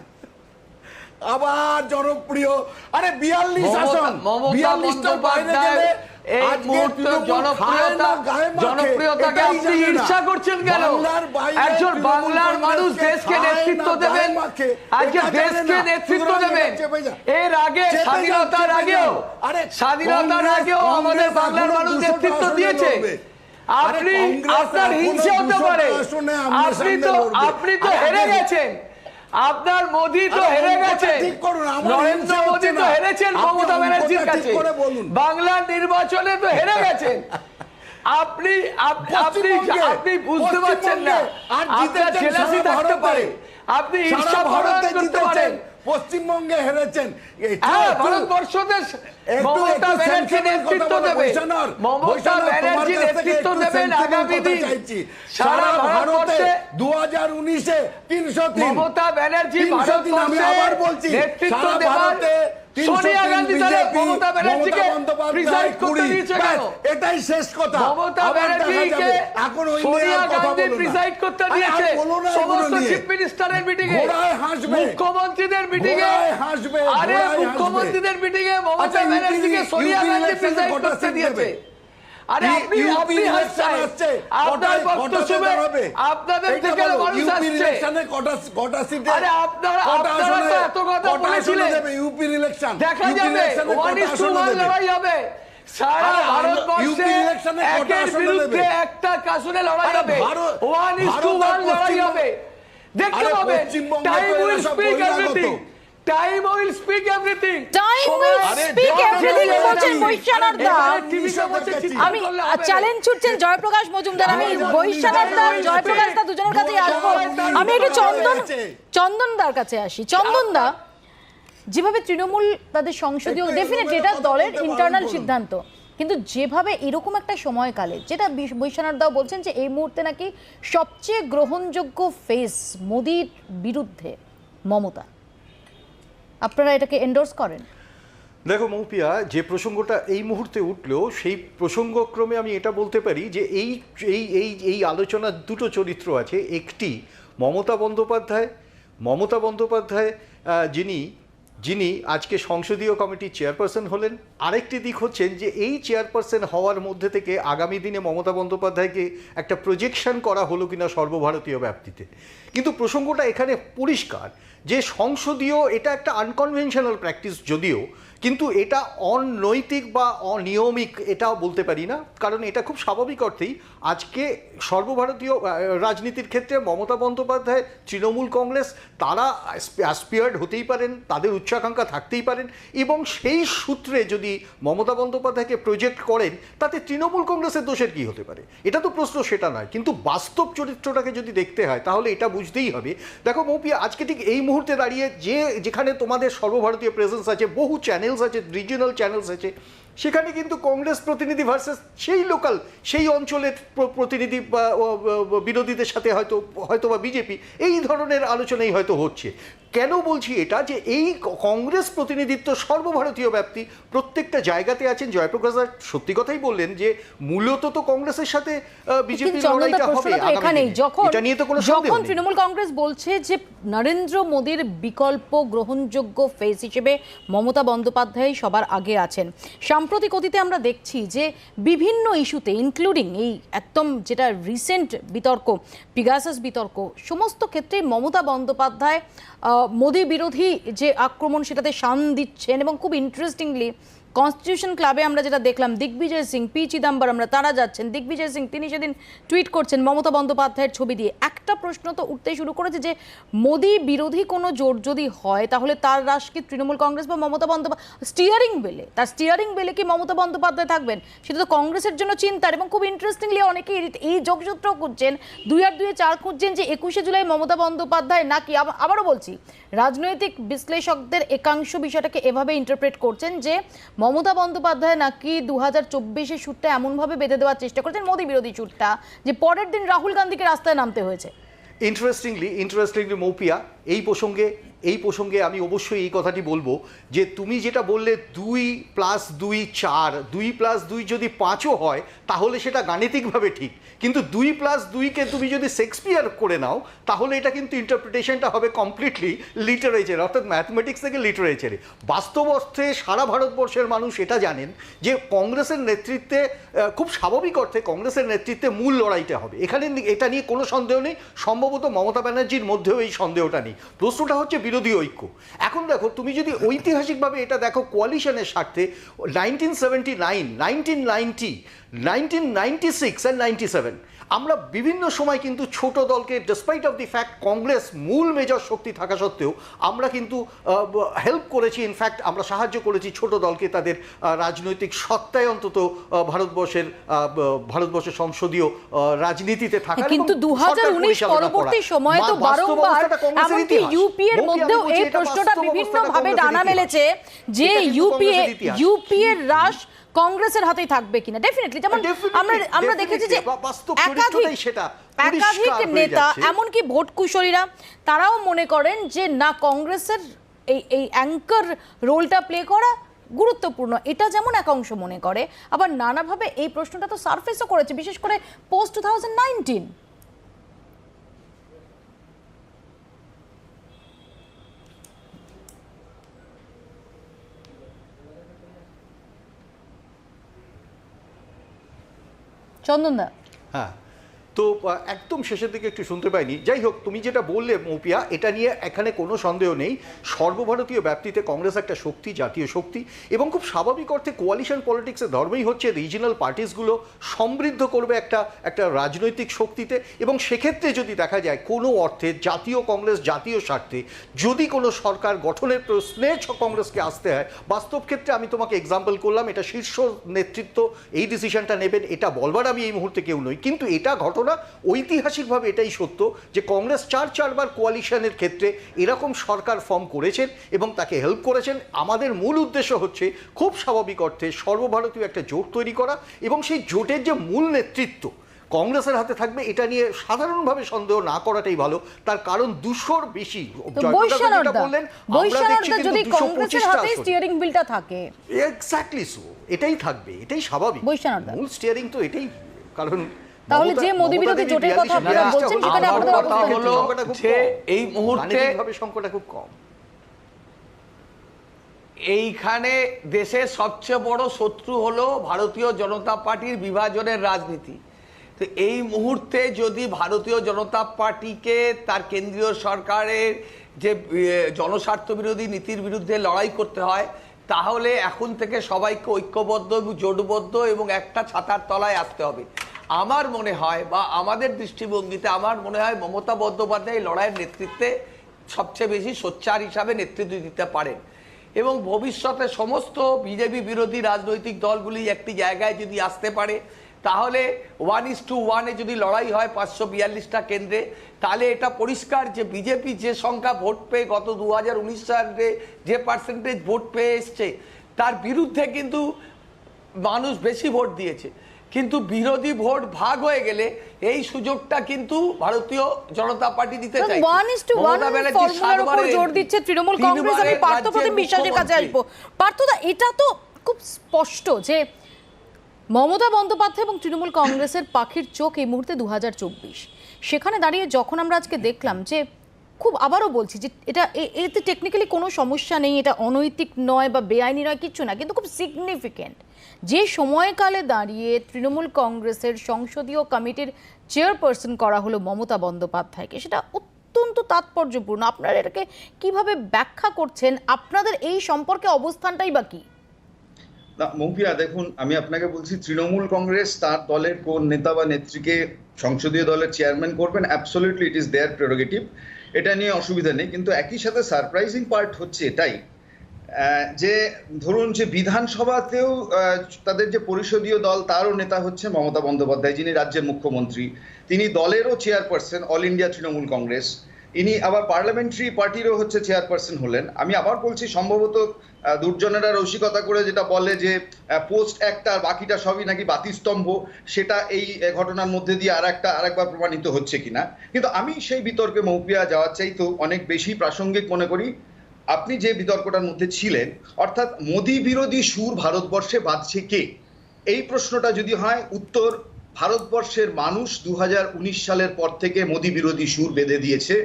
আবার জনপ্রিয়। আরে 42 আসন, 42টার বাইরে গেলে এই আজকে মুহূর্তে তৃণমূল খায় না, গায়ে মাখে, জনপ্রিয়তাকে এটাই আপনি জানে না। ঈর্ষা করছেন কেন? বাংলার বাইরে একজন তৃণমূল বাংলার মানুষ কংগ্রেসকে দেশকে খায় নেতৃত্ব না, দেবেন, গায়ে মাখে, আজকে এটা জানে দেশকে না। নেতৃত্ব সুতরাং দেবেন। এটা চেপে যান। এর আগে চেপে যান, স্বাধীনতার চেপে আগেও যান। আরে স্বাধীনতার কংগ্রেস- আগেও আমাদের কংগ্রেস বাংলার এখনো মানুষ 200টা নেতৃত্ব আসনে দিয়েছে। লড়বে। আপনি আরে কংগ্রেস আপনার এখনো হিংসে হতে 200টা পারে, আসনে আমনের আপনি সামনে তো লড়বে। আরে হেরে আগে- গেছেন, আপনার মোদি তো আরে হেরে অঙ্কটা গেছেন, ঠিক করুন, আমার নরেন্দ্র হিংসে মোদি হচ্ছে তো না। হেরেছেন আপনি মমতা ব্যানার্জির অঙ্কটা ঠিক কাছে, করে বলুন। বাংলার নির্বাচনে তো হেরে গেছেন। আপনি পশ্চিমবঙ্গে- আপনি বুঝতে পারছেন না, পশ্চিমবঙ্গে আর আপনার জিতেছেন জেলাসি সারা থাকতে ভারতে। পারে, আপনি ঈর্ষা সারা প্রকাশ ভারতে করতে পারেন। জিতেছেন, পশ্চিমবঙ্গে হেরেছেন। হ্যাঁ, ভারতবর্ষতে মমতা ব্যানার্জি নেতৃত্ব দেবে, মমতা ব্যানার্জি নেতৃত্ব দেবেন আগামী দিন সারা ভারতবর্ষে। 2019-এ 303 মমতা ব্যানার্জি 303 আমি আবার বলছি, নেতৃত্ব সারা দেবার ভারতে 303 সোনিয়া গান্ধী তাহলে BJP, মমতা ব্যানার্জিকে মমতা বন্দ্যোপাধ্যায় প্রিসাইড করতে 20 দিয়েছে ব্যাস, কেন? এটাই শেষ কথা। মমতা আবার দেখা ব্যানার্জিকে যাবে। এখন ওই নিয়ে সোনিয়া আর কথা গান্ধী বলো না। প্রিসাইড করতে আরে আর দিয়েছে বলো না এগুলো সমস্ত নিয়ে। চিফ মিনিস্টারের মিটিং এ, ঘোড়ায় হাসবে। মুখ্যমন্ত্রীদের মিটিং এ, ঘোড়ায় হাসবে, আরে ঘোড়ায় মুখ্যমন্ত্রীদের মিটিং এ মমতা আচ্ছা, ব্যানার্জিকে UP সোনিয়া গান্ধী ইলেকশনে প্রিসাইড কটা করতে সিট দিয়েছে। দেবে? আরে আপনি ইউপি ইলেকশন হাসছেন, আসছে, আপনার কটায়- বক্তব্য কটাতে শুনে দাঁড়াবে? আপনাদের এইটা থেকে বলো, মানুষ ইউপি আসছে। ইলেকশনে কটা সিটে? আরে আপনারা কটা তো আসনে- এত কথা কটা আসনে বলেছিলেন। দেবে ইউপি ইলেকশন? দেখা ইউপি যাবে ইলেকশনে কটা 1:1 আসনে দেবে? লড়াই হবে সারা আরে ভারতবর্ষে, ইউপি ইলেকশনে কটা একের আসনে বিরুদ্ধে দেবে? একটা আসনে লড়াই আরে হবে, ভারত- 1:1 ভারত আর লড়াই পশ্চিমবঙ্গ- হবে। দেখতে আরে পাবেন, পশ্চিমবঙ্গে টাইম তো এরা উইল সব স্পিক বহিরাগত। Everything, time will speak everything, Time will speak everything বলছেন বৈশ্বনাথ দা। আমি চ্যালেঞ্জ ছুটছেন জয়প্রকাশ মজুমদার, আমি বৈশ্বনাথ দা জয়প্রকাশ দা দুজনের কাছে আসবো। আমি একটু চন্দনদার কাছে আসি। চন্দনদা, যেভাবে তৃণমূল তাদের সংসদীয়, একটু ডেফিনেটলি এভাবে এটা কথা দলের বলতে ইন্টারনাল বারণ করুন। সিদ্ধান্ত, কিন্তু যেভাবে এরকম একটা সময়কালে, যেটা বৈশ্বনাথ দাও বলছেন যে এই মুহূর্তে নাকি সবচেয়ে গ্রহণযোগ্য ফেস মোদির বিরুদ্ধে মমতা, আপনারা এটাকে এন্ডোর্স করেন? দেখো মৌপিয়া, যে প্রসঙ্গটা এই মুহূর্তে উঠলো সেই প্রসঙ্গক্রমে আমি এটা বলতে পারি যে এই এই এই এই আলোচনার দুটো চরিত্র আছে। একটি মমতা বন্দ্যোপাধ্যায় যিনি আজকে সংসদীয় কমিটির চেয়ারপারসন হলেন। আরেকটি দিক হচ্ছেন যে এই চেয়ারপারসন হওয়ার মধ্যে থেকে আগামী দিনে মমতা বন্দ্যোপাধ্যায়কে একটা প্রজেকশন করা হলো কিনা সর্বভারতীয় ব্যাপ্তিতে। কিন্তু প্রসঙ্গটা এখানে পরিষ্কার যে সংসদীয় এটা একটা আনকনভেনশনাল প্র্যাকটিস যদিও, কিন্তু এটা অনৈতিক বা অনিয়মিক এটাও বলতে পারি না, কারণ এটা খুব স্বাভাবিক অর্থেই আজকে সর্বভারতীয় রাজনীতির ক্ষেত্রে মমতা বন্দ্যোপাধ্যায়, তৃণমূল কংগ্রেস তারা অ্যাসপিয়ার্ড হতেই পারেন, তাদের উচ্চাকাঙ্ক্ষা থাকতেই পারেন, এবং সেই সূত্রে যদি মমতা বন্দ্যোপাধ্যায়কে প্রজেক্ট করেন তাতে তৃণমূল কংগ্রেসের দোষের কী হতে পারে? এটা তো প্রশ্ন সেটা নয়, কিন্তু বাস্তব চরিত্রটাকে যদি দেখতে হয় তাহলে এটা বুঝতেই হবে। দেখো মৌপিয়া, আজকে ঠিক এই মুহূর্তে দাঁড়িয়ে যেখানে তোমাদের সর্বভারতীয় প্রেজেন্স আছে, বহু চ্যানেলস আছে, রিজিওনাল চ্যানেলস আছে, সেখানে কিন্তু কংগ্রেস প্রতিনিধি ভার্সেস সেই লোকাল, সেই অঞ্চলের প্রতিনিধি বা বিরোধীদের সাথে হয়তো বা বিজেপি, এই ধরনের আলোচনাই হয়তো হচ্ছে। কেন বলছি এটা, যে এই কংগ্রেস প্রতিনিধিত্ব সর্বভারতীয় ব্যাপ্তি প্রত্যেকটা জায়গাতে আছেন। জয়প্রকাশ দাস সত্যি কথাই বললেন যে মূলত তো কংগ্রেসের সাথে বিজেপির লড়াইটা হবে এখানেই, এটা নিয়ে তো কোনো সন্দেহ যখন নেই। তৃণমূল কংগ্রেস বলছে যে নরেন্দ্র মোদীর বিকল্প গ্রহণযোগ্য ফেস হিসেবে মমতা বন্দ্যোপাধ্যায় সবার আগে আছেন, সাম্প্রতিক অতীতে আমরা দেখছি যে বিভিন্ন ইস্যুতে, ইনক্লুডিং এই একদম যেটা রিসেন্ট বিতর্ক, পিগাসাস বিতর্ক, সমস্ত ক্ষেত্রে মমতা বন্দ্যোপাধ্যায় মোদী বিরোধী যে আক্রমণ সেটাতে শান দিচ্ছেন। এবং খুব ইন্টারেস্টিংলি কনস্টিটিউশন ক্লাবে আমরা যেটা দেখলাম, দিগ্বিজয় সিং, পি চিদম্বরমরা তারা যাচ্ছেন, দিগ্বিজয় সিং তিনি সেদিন টুইট করছেন মমতা বন্দ্যোপাধ্যায়ের ছবি দিয়ে। একটা প্রশ্ন তো উঠতে শুরু করেছে যে মোদী বিরোধী কোনো জোট যদি হয় তাহলে তার রাশ কি তৃণমূল কংগ্রেস বা মমতা বন্দ্যোপাধ্যায় স্টিয়ারিং বেলে কি মমতা বন্দ্যোপাধ্যায় থাকবেন? সেটা তো কংগ্রেসের জন্য চিন্তার। এবং খুব ইন্টারেস্টিংলি অনেকে এই যোগসূত্র খুঁজছেন, 2 আর 2 4 খুঁজছেন যে 21শে জুলাই মমতা বন্দ্যোপাধ্যায় নাকি, আবারও বলছি, রাজনৈতিক বিশ্লেষকদের একাংশ বিষয়টাকে এভাবে ইন্টারপ্রেট করছেন যে মমতা বন্দ্যোপাধ্যায় নাকি 2024-এর সুরটা এমনভাবে বেঁধে দেওয়ার চেষ্টা করছেন, মোদী বিরোধী সুরটা, যে পরের দিন রাহুল গান্ধীকে রাস্তায় নামতে হয়েছে। ইন্টারেস্টিংলি মৌপিয়া, এই প্রসঙ্গে এই প্রসঙ্গে আমি অবশ্যই এই কথাটি বলবো যে তুমি যেটা বললে 2+2 4, 2+2 যদি 5ও হয় তাহলে সেটা গাণিতিকভাবে ঠিক, কিন্তু 2+2কে তুমি যদি শেক্সপিয়ার করে নাও তাহলে এটা কিন্তু ইন্টারপ্রিটেশনটা হবে কমপ্লিটলি লিটারেচার, অর্থাৎ ম্যাথমেটিক্স থেকে লিটারেচারে। বাস্তব অর্থে সারা ভারতবর্ষের মানুষ এটা জানেন যে কংগ্রেসের নেতৃত্বে, খুব স্বাভাবিক অর্থে কংগ্রেসের নেতৃত্বে মূল লড়াইটা হবে। এখানে এটা নিয়ে কোনো সন্দেহ নেই, সম্ভবত মমতা ব্যানার্জির মধ্যেও এই সন্দেহটা নেই। প্রশ্নটা হচ্ছে বিরোধী ঐক্য। এখন দেখো, তুমি যদি ঐতিহাসিকভাবে এটা দেখো কোয়ালিশনের স্বার্থে 1979, 1990, 1996 and 97 আমরা বিভিন্ন সময় কিন্তু ছোট দলকে, despite of the fact Congress মূল মেজর শক্তি থাকা সত্ত্বেও আমরা কিন্তু হেল্প করেছি, ইনফ্যাক্ট আমরা সাহায্য করেছি ছোট দলকে তাদের রাজনৈতিক সত্তায় অন্তত ভারতবর্ষের সংসদীয় রাজনীতিতে থাকা। কিন্তু 2019 পরবর্তী সময়ে তো বারংবার এমনকি ইউপিএর মধ্যেও এই প্রশ্নটা বিভিন্নভাবে ডানা মেলেছে যে ইউপিএর রাশ কংগ্রেসের হাতেই থাকবে কিনা। ডেফিনেটলি, যেমন আমরা দেখেছি যে একাধিক নেতা, এমনকি ভোট কুশলীরা, তারাও মনে করেন যে না, কংগ্রেসের এই অ্যাঙ্কার রোলটা প্লে করা গুরুত্বপূর্ণ। এটা যেমন এক অংশ মনে করে, আবার নানাভাবে এই প্রশ্নটা তো সারফেসও করেছে, বিশেষ করে পোস্ট 2019। চন্দনদা, হ্যাঁ, তো একদম শেষের দিকে একটু শুনতে পাইনি। যাই হোক, তুমি যেটা বললে মৌপিয়া, এটা নিয়ে এখানে কোনো সন্দেহ নেই, সর্বভারতীয় ব্যাপ্তিতে কংগ্রেস একটা শক্তি, জাতীয় শক্তি, এবং খুব স্বাভাবিক অর্থে কোয়ালিশন পলিটিক্সের ধর্মই হচ্ছে রিজিনাল পার্টিসগুলো সমৃদ্ধ করবে একটা রাজনৈতিক শক্তিতে। এবং সেক্ষেত্রে যদি দেখা যায় কোনো অর্থে জাতীয় কংগ্রেস, জাতীয় স্বার্থে যদি কোনো সরকার গঠনের প্রশ্নে কংগ্রেসকে আসতে হয়, বাস্তব ক্ষেত্রে আমি তোমাকে এক্সাম্পল করলাম, এটা শীর্ষ নেতৃত্ব এই ডিসিশনটা নেবেন, এটা বলবার আমি এই মুহূর্তে কেউ নই, কিন্তু এটা ঘটনা ঐতিহাসিকভাবে এটাই সত্য যে কংগ্রেস চারবার কোয়ালিশনের ক্ষেত্রে এরকম সরকার ফর্ম করেছেন এবং তাকে হেল্প করেছেন। আমাদের মূল উদ্দেশ্য হচ্ছে খুব স্বাভাবিক অর্থে সর্বভারতীয় একটা জোট তৈরি করা, এবং সেই জোটের যে মূল নেতৃত্ব কংগ্রেসের হাতে থাকবে এটা নিয়ে সাধারণভাবে সন্দেহ না করাটাই ভালো। তার কারণ 200-র বেশি বললেন, যদি কংগ্রেসের হাতে স্টিয়ারিং হুইলটা থাকে, এক্স্যাক্টলি সো, এটাই থাকবে, এটাই স্বাভাবিক। মূল স্টিয়ারিং তো এটাই, কারণ তাহলে যে মোদি বিরোধী জোটের কথা আপনারা বলছেন সেখানে আপনাদের অবস্থান হলো যে এই মুহূর্তে সংখ্যাটা খুব কম। এইখানে দেশের সবচেয়ে বড় শত্রু হলো ভারতীয় জনতা পার্টির বিভাজনের রাজনীতি। তো এই মুহূর্তে যদি ভারতীয় জনতা পার্টিকে তার কেন্দ্রীয় সরকারের যে জনস্বার্থ বিরোধী নীতির বিরুদ্ধে লড়াই করতে হয়, তাহলে এখন থেকে সবাইকে ঐক্যবদ্ধ এবং জোটবদ্ধ এবং একটা ছাতার তলায় আসতে হবে। আমার মনে হয়, বা আমাদের দৃষ্টিভঙ্গিতে আমার মনে হয়, মমতা বন্দ্যোপাধ্যায় লড়াইয়ের নেতৃত্বে সবচেয়ে বেশি সোচ্চার হিসাবে নেতৃত্ব দিতে পারেন, এবং ভবিষ্যতে সমস্ত বিজেপি বিরোধী রাজনৈতিক দলগুলি একটি জায়গায় যদি আসতে পারে, তাহলে 1:1 যদি লড়াই হয় 542টা কেন্দ্রে, তাহলে এটা পরিষ্কার যে বিজেপি যে সংখ্যা ভোট পেয়ে গত 2019 সালে যে পার্সেন্টেজ ভোট পেয়ে এসছে, তার বিরুদ্ধে কিন্তু মানুষ বেশি ভোট দিয়েছে। কিন্তু বিরোধী ভোট ভাগ হয়ে গেলে এই সুযোগটা কিন্তু ভারতীয় জনতা পার্টি দিতে চায়। 1:1 ফর্মুলার উপর জোর দিচ্ছে তৃণমূল কংগ্রেস। আমি পার্থপ্রতিম বিশ্বাসের কাছে আসবো। পার্থদা, এটা তো খুব স্পষ্ট যে মমতা বন্দ্যোপাধ্যায় এবং তৃণমূল কংগ্রেসের পাখির চোখ এই মুহূর্তে 2024। সেখানে দাঁড়িয়ে যখন আমরা আজকে দেখলাম যে খুব, আবারও বলছি যে এতে টেকনিক্যালি কোনো সমস্যা নেই, এটা অনৈতিক নয় বা বেআইনি নয়, কিচ্ছু না, কিন্তু খুব সিগনিফিকেন্ট যে সময়কালে দাঁড়িয়ে তৃণমূল কংগ্রেসের সংসদীয় কমিটির চেয়ারপারসন করা হলো মমতা বন্দ্যোপাধ্যায়কে, সেটা অত্যন্ত তাৎপর্যপূর্ণ। আপনারা এটাকে কিভাবে ব্যাখ্যা করছেন? আপনাদের এই সম্পর্কে অবস্থানটাই বা কি? না মৌপিয়া, দেখুন, আমি আপনাকে বলছি, তৃণমূল কংগ্রেস তার দলের কোন নেতা বা নেত্রীকে সংসদীয় দলের চেয়ারম্যান করবেন, absolutely it is their prerogative, এটা নিয়ে অসুবিধা নেই। কিন্তু একই সাথে সারপ্রাইজিং পার্ট হচ্ছে এটাই যে ধরুন যে বিধানসভাতেও তাদের যে পরিষদীয় দল, তারও নেতা হচ্ছে মমতা বন্দ্যোপাধ্যায়, যিনি রাজ্যের মুখ্যমন্ত্রী, তিনি দলেরও chairperson all India Trinamool Congress, ইনি আবার পার্লামেন্টারি পার্টিরও হচ্ছে চেয়ারপারসন হলেন। আমি আবার বলছি, সম্ভবত দুর্জনেরা রসিকতা করে যেটা বলে যে পোস্ট একটা আর বাকিটা সবই নাকি বাতিস্তম্ভ, সেটা এই ঘটনার মধ্যে দিয়ে আরেকবার প্রমাণিত হচ্ছে কিনা। কিন্তু আমি সেই বিতর্কে মৌপিয়া যাওয়ার চাইতেও অনেক বেশি প্রাসঙ্গিক মনে করি আপনি যে বিতর্কটার মধ্যে ছিলেন, অর্থাৎ মোদি বিরোধী সুর ভারতবর্ষে বাঁধছে কে, এই প্রশ্নটা যদি হয়, উত্তর ভারতবর্ষের মানুষ 2019 সালের পর থেকে মোদি বিরোধী সুর বেঁধে দিয়েছে।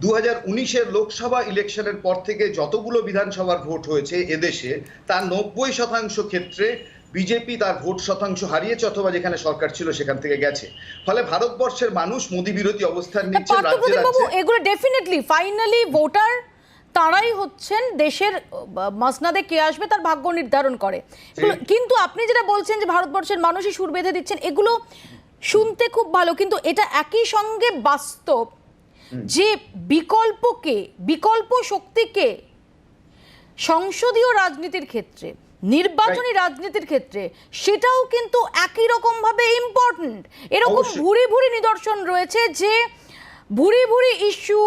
2019-এর লোকসভা ইলেকশনের পর থেকে যতগুলো বিধানসভার ভোট হয়েছে এদেশে, তার 90% ক্ষেত্রে বিজেপি তার ভোট শতাংশ হারিয়েছে, অথবা যেখানে সরকার ছিল সেখান থেকে গেছে। ফলে ভারতবর্ষের মানুষ মোদি বিরোধী অবস্থান নিচ্ছে রাজ্যে রাজ্যে। এগুলো ডেফিনেটলি ফাইনালি ভোটার তারাই হচ্ছেন দেশের মাসনাদে কে আসবে তার ভাগ্য নির্ধারণ করে। কিন্তু আপনি যেটা বলছেন যে ভারতবর্ষের মানুষই সুর বেঁধে দিচ্ছেন, এগুলো শুনতে খুব ভালো, কিন্তু এটা একই সঙ্গে বাস্তব যে বিকল্প শক্তিকে সংসদীয় রাজনীতির ক্ষেত্রে, নির্বাচনী রাজনীতির ক্ষেত্রে সেটাও কিন্তু একই রকম ভাবে ইম্পর্টেন্ট। এরকম ভুরি ভুরি নিদর্শন রয়েছে যে ভুরি ইস্যু,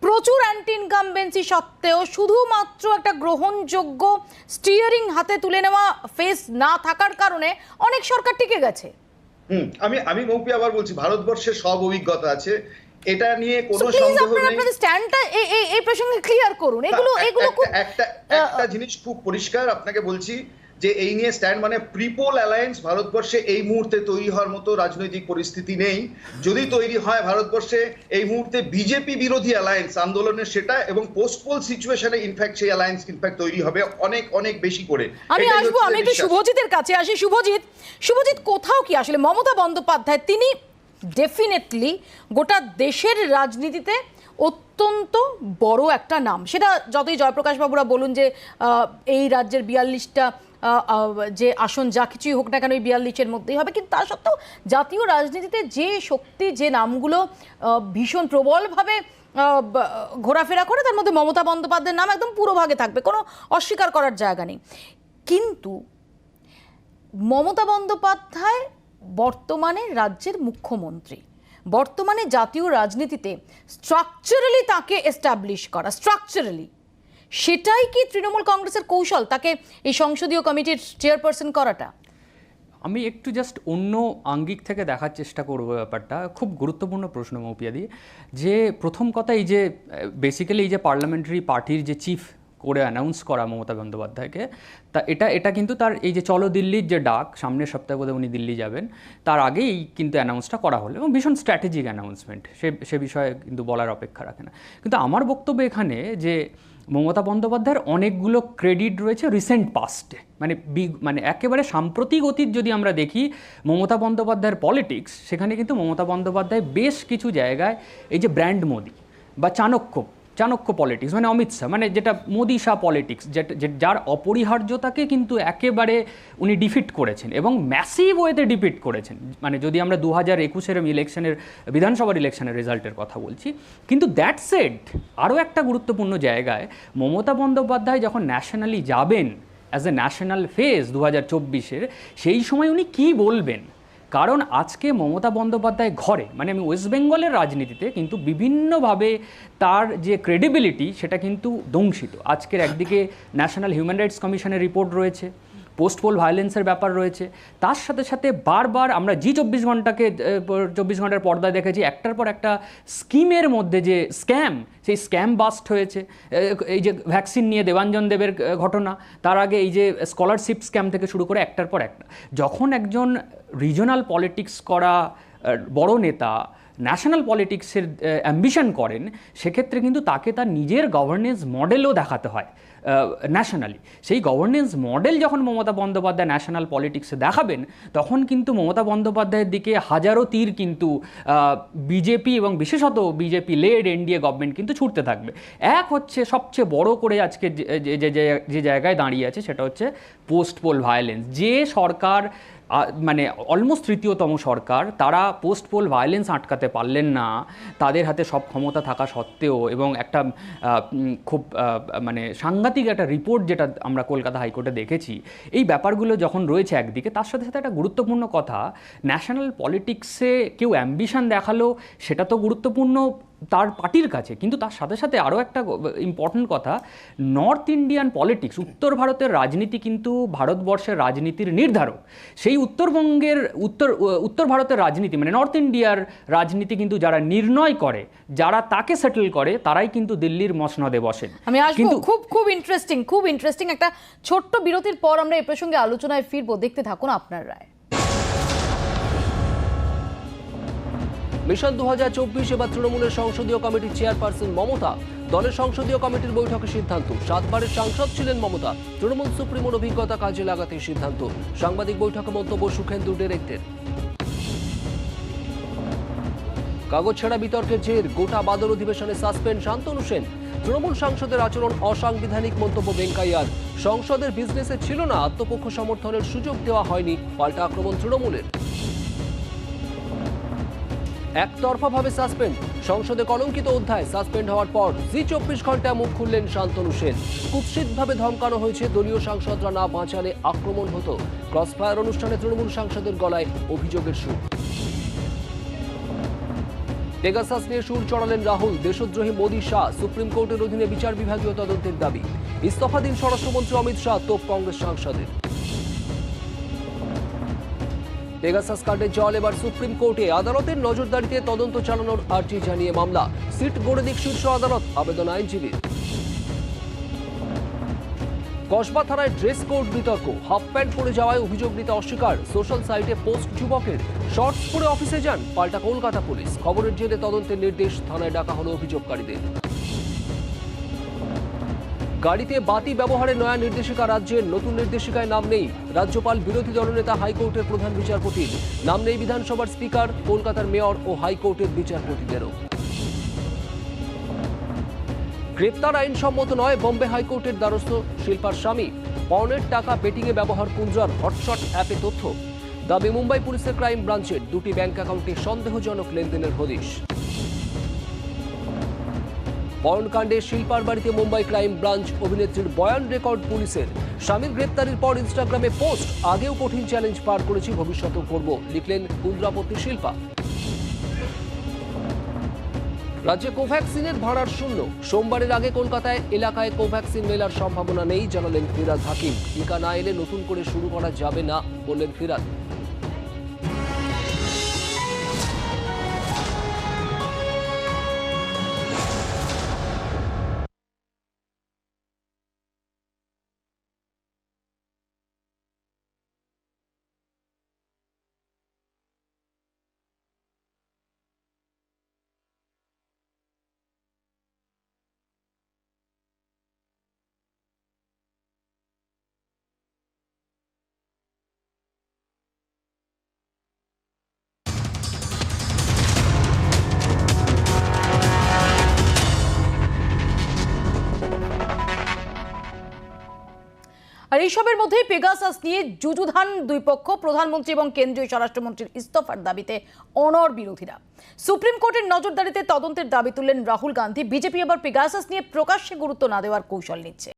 প্রচুর অ্যান্টি ইনকামবেন্সি সত্ত্বেও শুধুমাত্র একটা গ্রহণযোগ্য স্টিয়ারিং হাতে তুলে নেওয়া ফেস না থাকার কারণে অনেক সরকার টিকে গেছে। আমি মৌপি আবার বলছি, ভারতবর্ষের সব অভিজ্ঞতা আছে, এটা নিয়ে কোনো সন্দেহ নেই। আপনাদের স্ট্যান্ডটা এই প্রসঙ্গে ক্লিয়ার করুন। এগুলো একটা জিনিস খুব পরিষ্কার আপনাকে বলছি যে এই নিয়ে স্ট্যান্ড মানে প্রিপোল অ্যালায়েন্স ভারতবর্ষে এই মুহূর্তে তৈরি হওয়ার মতো রাজনৈতিক পরিস্থিতি নেই। যদি তৈরি হয় ভারতবর্ষে এই মুহূর্তে বিজেপি বিরোধী অ্যালায়েন্স আন্দোলনের সেটা, এবং পোস্টপোল সিচুয়েশনে ইনফ্যাক্ট সেই অ্যালায়েন্স ইনফ্যাক্ট তৈরি হবে অনেক বেশি করে। আমি একটু শুভজিতের কাছে আসি। শুভজিৎ, কোথাও কি আসলে মমতা বন্দ্যোপাধ্যায় তিনি ডেফিনেটলি গোটা দেশের রাজনীতিতে অত্যন্ত বড় একটা নাম, সেটা যতই জয়প্রকাশ বাবুরা বলুন যে এই রাজ্যের 42টা যে আসন যা কিছুই হোক না কেন এই 42-এর মধ্যেই হবে, কিন্তু তা সত্ত্বেও জাতীয় রাজনীতিতে যে শক্তি, যে নামগুলো ভীষণ প্রবলভাবে ঘোরাফেরা করে, তার মধ্যে মমতা বন্দ্যোপাধ্যায়ের নাম একদম পুরোভাগে থাকবে, কোনো অস্বীকার করার জায়গা নেই। কিন্তু মমতা বন্দ্যোপাধ্যায় বর্তমানে রাজ্যের মুখ্যমন্ত্রী, বর্তমানে জাতীয় রাজনীতিতে স্ট্রাকচারালি তাকে এস্টাবলিশ করা, স্ট্রাকচারালি সেটাই কি তৃণমূল কংগ্রেসের কৌশল, তাকে এই সংসদীয় কমিটির চেয়ারপারসন করাটা? আমি একটু জাস্ট অন্য আঙ্গিক থেকে দেখার চেষ্টা করব ব্যাপারটা। খুব গুরুত্বপূর্ণ প্রশ্ন মৌপিয়াদি, যে প্রথম কথা এই যে বেসিক্যালি এই যে পার্লামেন্টারি পার্টির যে চিফ করে অ্যানাউন্স করা মমতা বন্দ্যোপাধ্যায়কে, তা এটা কিন্তু তার এই যে চলো দিল্লির যে ডাক, সামনের সপ্তাহে বোধহয় উনি দিল্লি যাবেন, তার আগেই কিন্তু অ্যানাউন্সটা করা হলো, এবং ভীষণ স্ট্র্যাটেজিক অ্যানাউন্সমেন্ট, সে বিষয়ে কিন্তু বলার অপেক্ষা রাখে না। কিন্তু আমার বক্তব্য এখানে যে মমতা বন্দ্যোপাধ্যায়ের অনেকগুলো ক্রেডিট রয়েছে রিসেন্ট পাস্টে, মানে একেবারে সাম্প্রতিক অতীত যদি আমরা দেখি মমতা বন্দ্যোপাধ্যায়ের পলিটিক্স, সেখানে কিন্তু মমতা বন্দ্যোপাধ্যায় বেশ কিছু জায়গায় এই যে ব্র্যান্ড মোদি বা চাণক্য পলিটিক্স, মানে অমিত শাহ, মানে যেটা মোদি শাহ পলিটিক্স, যার অপরিহার্যতাকে কিন্তু একেবারে উনি ডিফিট করেছেন এবং ম্যাসিভ ওয়েতে ডিফিট করেছেন। মানে যদি আমরা 2021-এর ইলেকশনের বিধানসভার ইলেকশনের রেজাল্টের কথা বলছি, কিন্তু দ্যাট সেড আরও একটা গুরুত্বপূর্ণ জায়গায় মমতা বন্দ্যোপাধ্যায় যখন ন্যাশনালি যাবেন অ্যাজ এ ন্যাশনাল ফেস 2024-এর, সেই সময় উনি কী বলবেন? কারণ আজকে মমতা বন্দ্যোপাধ্যায় ঘরে, মানে আমি ওয়েস্ট বেঙ্গলের রাজনীতিতে কিন্তু বিভিন্নভাবে তার যে ক্রেডিবিলিটি সেটা কিন্তু দংশিত। আজকের একদিকে ন্যাশনাল হিউম্যান রাইটস কমিশনের রিপোর্ট রয়েছে, পোস্ট পোল ভায়োলেন্সের ব্যাপার রয়েছে, তার সাথে সাথে বারবার আমরা 24 ঘন্টার পর্দায় দেখেছি একটার পর একটা স্কিমের মধ্যে যে স্ক্যাম, সেই স্ক্যাম বাস্ট হয়েছে। এই যে ভ্যাকসিন নিয়ে দেবাঞ্জন দেবের ঘটনা, তার আগে এই যে স্কলারশিপ স্ক্যাম থেকে শুরু করে একটার পর একটা। যখন একজন রিজনাল পলিটিক্স করা বড় নেতা ন্যাশনাল পলিটিক্সের অ্যাম্বিশন করেন, সেক্ষেত্রে কিন্তু তাকে তার নিজের গভর্নেন্স মডেলও দেখাতে হয় ন্যাশনালি। সেই গভর্নেন্স মডেল যখন মমতা বন্দ্যোপাধ্যায় ন্যাশনাল পলিটিক্সে দেখাবেন, তখন কিন্তু মমতা বন্দ্যোপাধ্যায়ের দিকে হাজারো তীর কিন্তু বিজেপি এবং বিশেষত বিজেপি লেড এনডিএ গভর্নমেন্ট কিন্তু ছুটতে থাকবে। এক হচ্ছে সবচেয়ে বড় করে আজকে যে জায়গায় দাঁড়িয়ে আছে, সেটা হচ্ছে পোস্ট পোল ভায়োলেন্স। যে সরকার মানে অলমোস্ট তৃতীয়তম সরকার, তারা পোস্ট পোল ভায়োলেন্স আটকাতে পারলেন না, তাদের হাতে সব ক্ষমতা থাকা সত্ত্বেও, এবং একটা খুব মানে সাংঘাতিক একটা রিপোর্ট যেটা আমরা কলকাতা হাইকোর্টে দেখেছি। এই ব্যাপারগুলো যখন রয়েছে একদিকে, তার সাথে সাথে একটা গুরুত্বপূর্ণ কথা, ন্যাশনাল পলিটিক্সে কেউ অ্যাম্বিশন দেখালো সেটা তো গুরুত্বপূর্ণ, তার পার্টির কাছে। কিন্তু তার সাথে সাথে আরও একটা ইম্পর্টেন্ট কথা, নর্থ ইন্ডিয়ান পলিটিক্স, উত্তর ভারতের রাজনীতি কিন্তু ভারতবর্ষের রাজনীতির নির্ধারক। সেই উত্তরবঙ্গের উত্তর ভারতের রাজনীতি মানে নর্থ ইন্ডিয়ার রাজনীতি কিন্তু যারা নির্ণয় করে, যারা তাকে সেটেল করে, তারাই কিন্তু দিল্লির মসনদে বসেন। আমি আসবো, খুব ইন্টারেস্টিং একটা ছোট্ট বিরতির পর আমরা এই প্রসঙ্গে আলোচনায় ফিরবো। দেখতে থাকুন আপনার রায়। মিশন 2024 এবার তৃণমূলের সংসদীয় কমিটির চেয়ারপারসন মমতা। দলের সংসদীয় কমিটির বৈঠকে সিদ্ধান্ত, 7 বারের সাংসদ ছিলেন মমতা। তৃণমূল সুপ্রিমোর অভিজ্ঞতা কাজে লাগাতে সিদ্ধান্ত। সাংবাদিক বৈঠকে মন্তব্য সুখেন্দু ডিরেক্টের। কাগজ ছাড়া বিতর্কের জের, গোটা বাদল অধিবেশনে সাসপেন্ড শান্তনু সেন। তৃণমূল সাংসদের আচরণ অসাংবিধানিক, মন্তব্য ভেঙ্কাইয়ার। সংসদের বিজনেসে ছিল না আত্মপক্ষ সমর্থনের সুযোগ দেওয়া হয়নি, পাল্টা আক্রমণ তৃণমূলের। একতরফাভাবে সাসপেন্ড, সংসদে কলঙ্কিত অধ্যায়। সাসপেন্ড হওয়ার পর জি24 ঘন্টা মুখ খুললেন শান্তনু সেন। কুৎসিতভাবে ধমকানো হয়েছে, দলীয় সাংসদরা না বাঁচালে আক্রমণ হতো। ক্রসফায়ার অনুষ্ঠানে তৃণমূল সাংসদের গলায় অভিযোগের সুর। পেগাসাস নিয়ে সুর চড়ালেন রাহুল। দেশদ্রোহী মোদী, শাহ। সুপ্রিম কোর্টের অধীনে বিচার বিভাগীয় তদন্তের দাবি। ইস্তফা দিন স্বরাষ্ট্রমন্ত্রী অমিত শাহ, তোপ কংগ্রেস সাংসদের। পেগাসাস কাণ্ডে জল এবার সুপ্রিম কোর্টে। আদালতের নজরদারিতে তদন্ত চালানোর আর্জি জানিয়ে মামলা। সিট গড়ে দিক শীর্ষ আদালত, আবেদন আইনজীবীর। কসবা থানায় ড্রেস কোড বিতর্ক, হাফ প্যান্ট পরে যাওয়ায় অভিযোগ নিতে অস্বীকার। সোশ্যাল সাইটে পোস্ট যুবকের। শর্টস পরে অফিসে যান, পাল্টা কলকাতা পুলিশ। খবরের জেরে তদন্তের নির্দেশ, থানায় ডাকা হলো অভিযোগকারীদের। গাড়িতে বাতি ব্যবহারের নয়া নির্দেশিকা রাজ্যের। নতুন নির্দেশিকায় নাম নেই রাজ্যপাল, বিরোধী দলনেতা, হাইকোর্টের প্রধান বিচারপতির। নাম নেই বিধানসভার স্পিকার, কলকাতার মেয়র ও হাইকোর্টের বিচারপতিদেরও। গ্রেপ্তার আইনসম্মত নয়, বোম্বে হাইকোর্টের দ্বারস্থ শিল্পার স্বামী। পণের টাকা বেটিংয়ে ব্যবহার কুঞ্জার, হটশট অ্যাপে তথ্য। দাবি মুম্বাই পুলিশের ক্রাইম ব্রাঞ্চের। 2টি ব্যাংক অ্যাকাউন্টে সন্দেহজনক লেনদেনের হদিশ। পয়নকাণ্ডে শিল্পার বাড়িতে মুম্বাই ক্রাইম ব্রাঞ্চ। অভিনেত্রীর বয়ান রেকর্ড পুলিশের। স্বামীর গ্রেপ্তারির পর ইনস্টাগ্রামে পোস্ট, আগেও কঠিন চ্যালেঞ্জ পার করেছি, ভবিষ্যতেও করব, লিখলেন কুন্দ্রাপতি শিল্পা। রাজ্যে কোভ্যাক্সিনের ভাড়ার শূন্য। সোমবারের আগে কলকাতায় এলাকায় কোভ্যাক্সিন মেলার সম্ভাবনা নেই, জানালেন ফিরাদ হাকিম। টিকা না এলে নতুন করে শুরু করা যাবে না, বললেন ফিরাদ। আর এইসবের মধ্যেই পেগাসাস নিয়ে যুযুধান দুই পক্ষ। প্রধানমন্ত্রী এবং কেন্দ্রীয় স্বরাষ্ট্রমন্ত্রীর ইস্তফার দাবিতে অনড় বিরোধীরা। সুপ্রিম কোর্টের নজরদারিতে তদন্তের দাবি তুললেন রাহুল গান্ধী। বিজেপি আবার পেগাসাস নিয়ে প্রকাশ্যে গুরুত্ব না দেওয়ার কৌশল নিচ্ছে।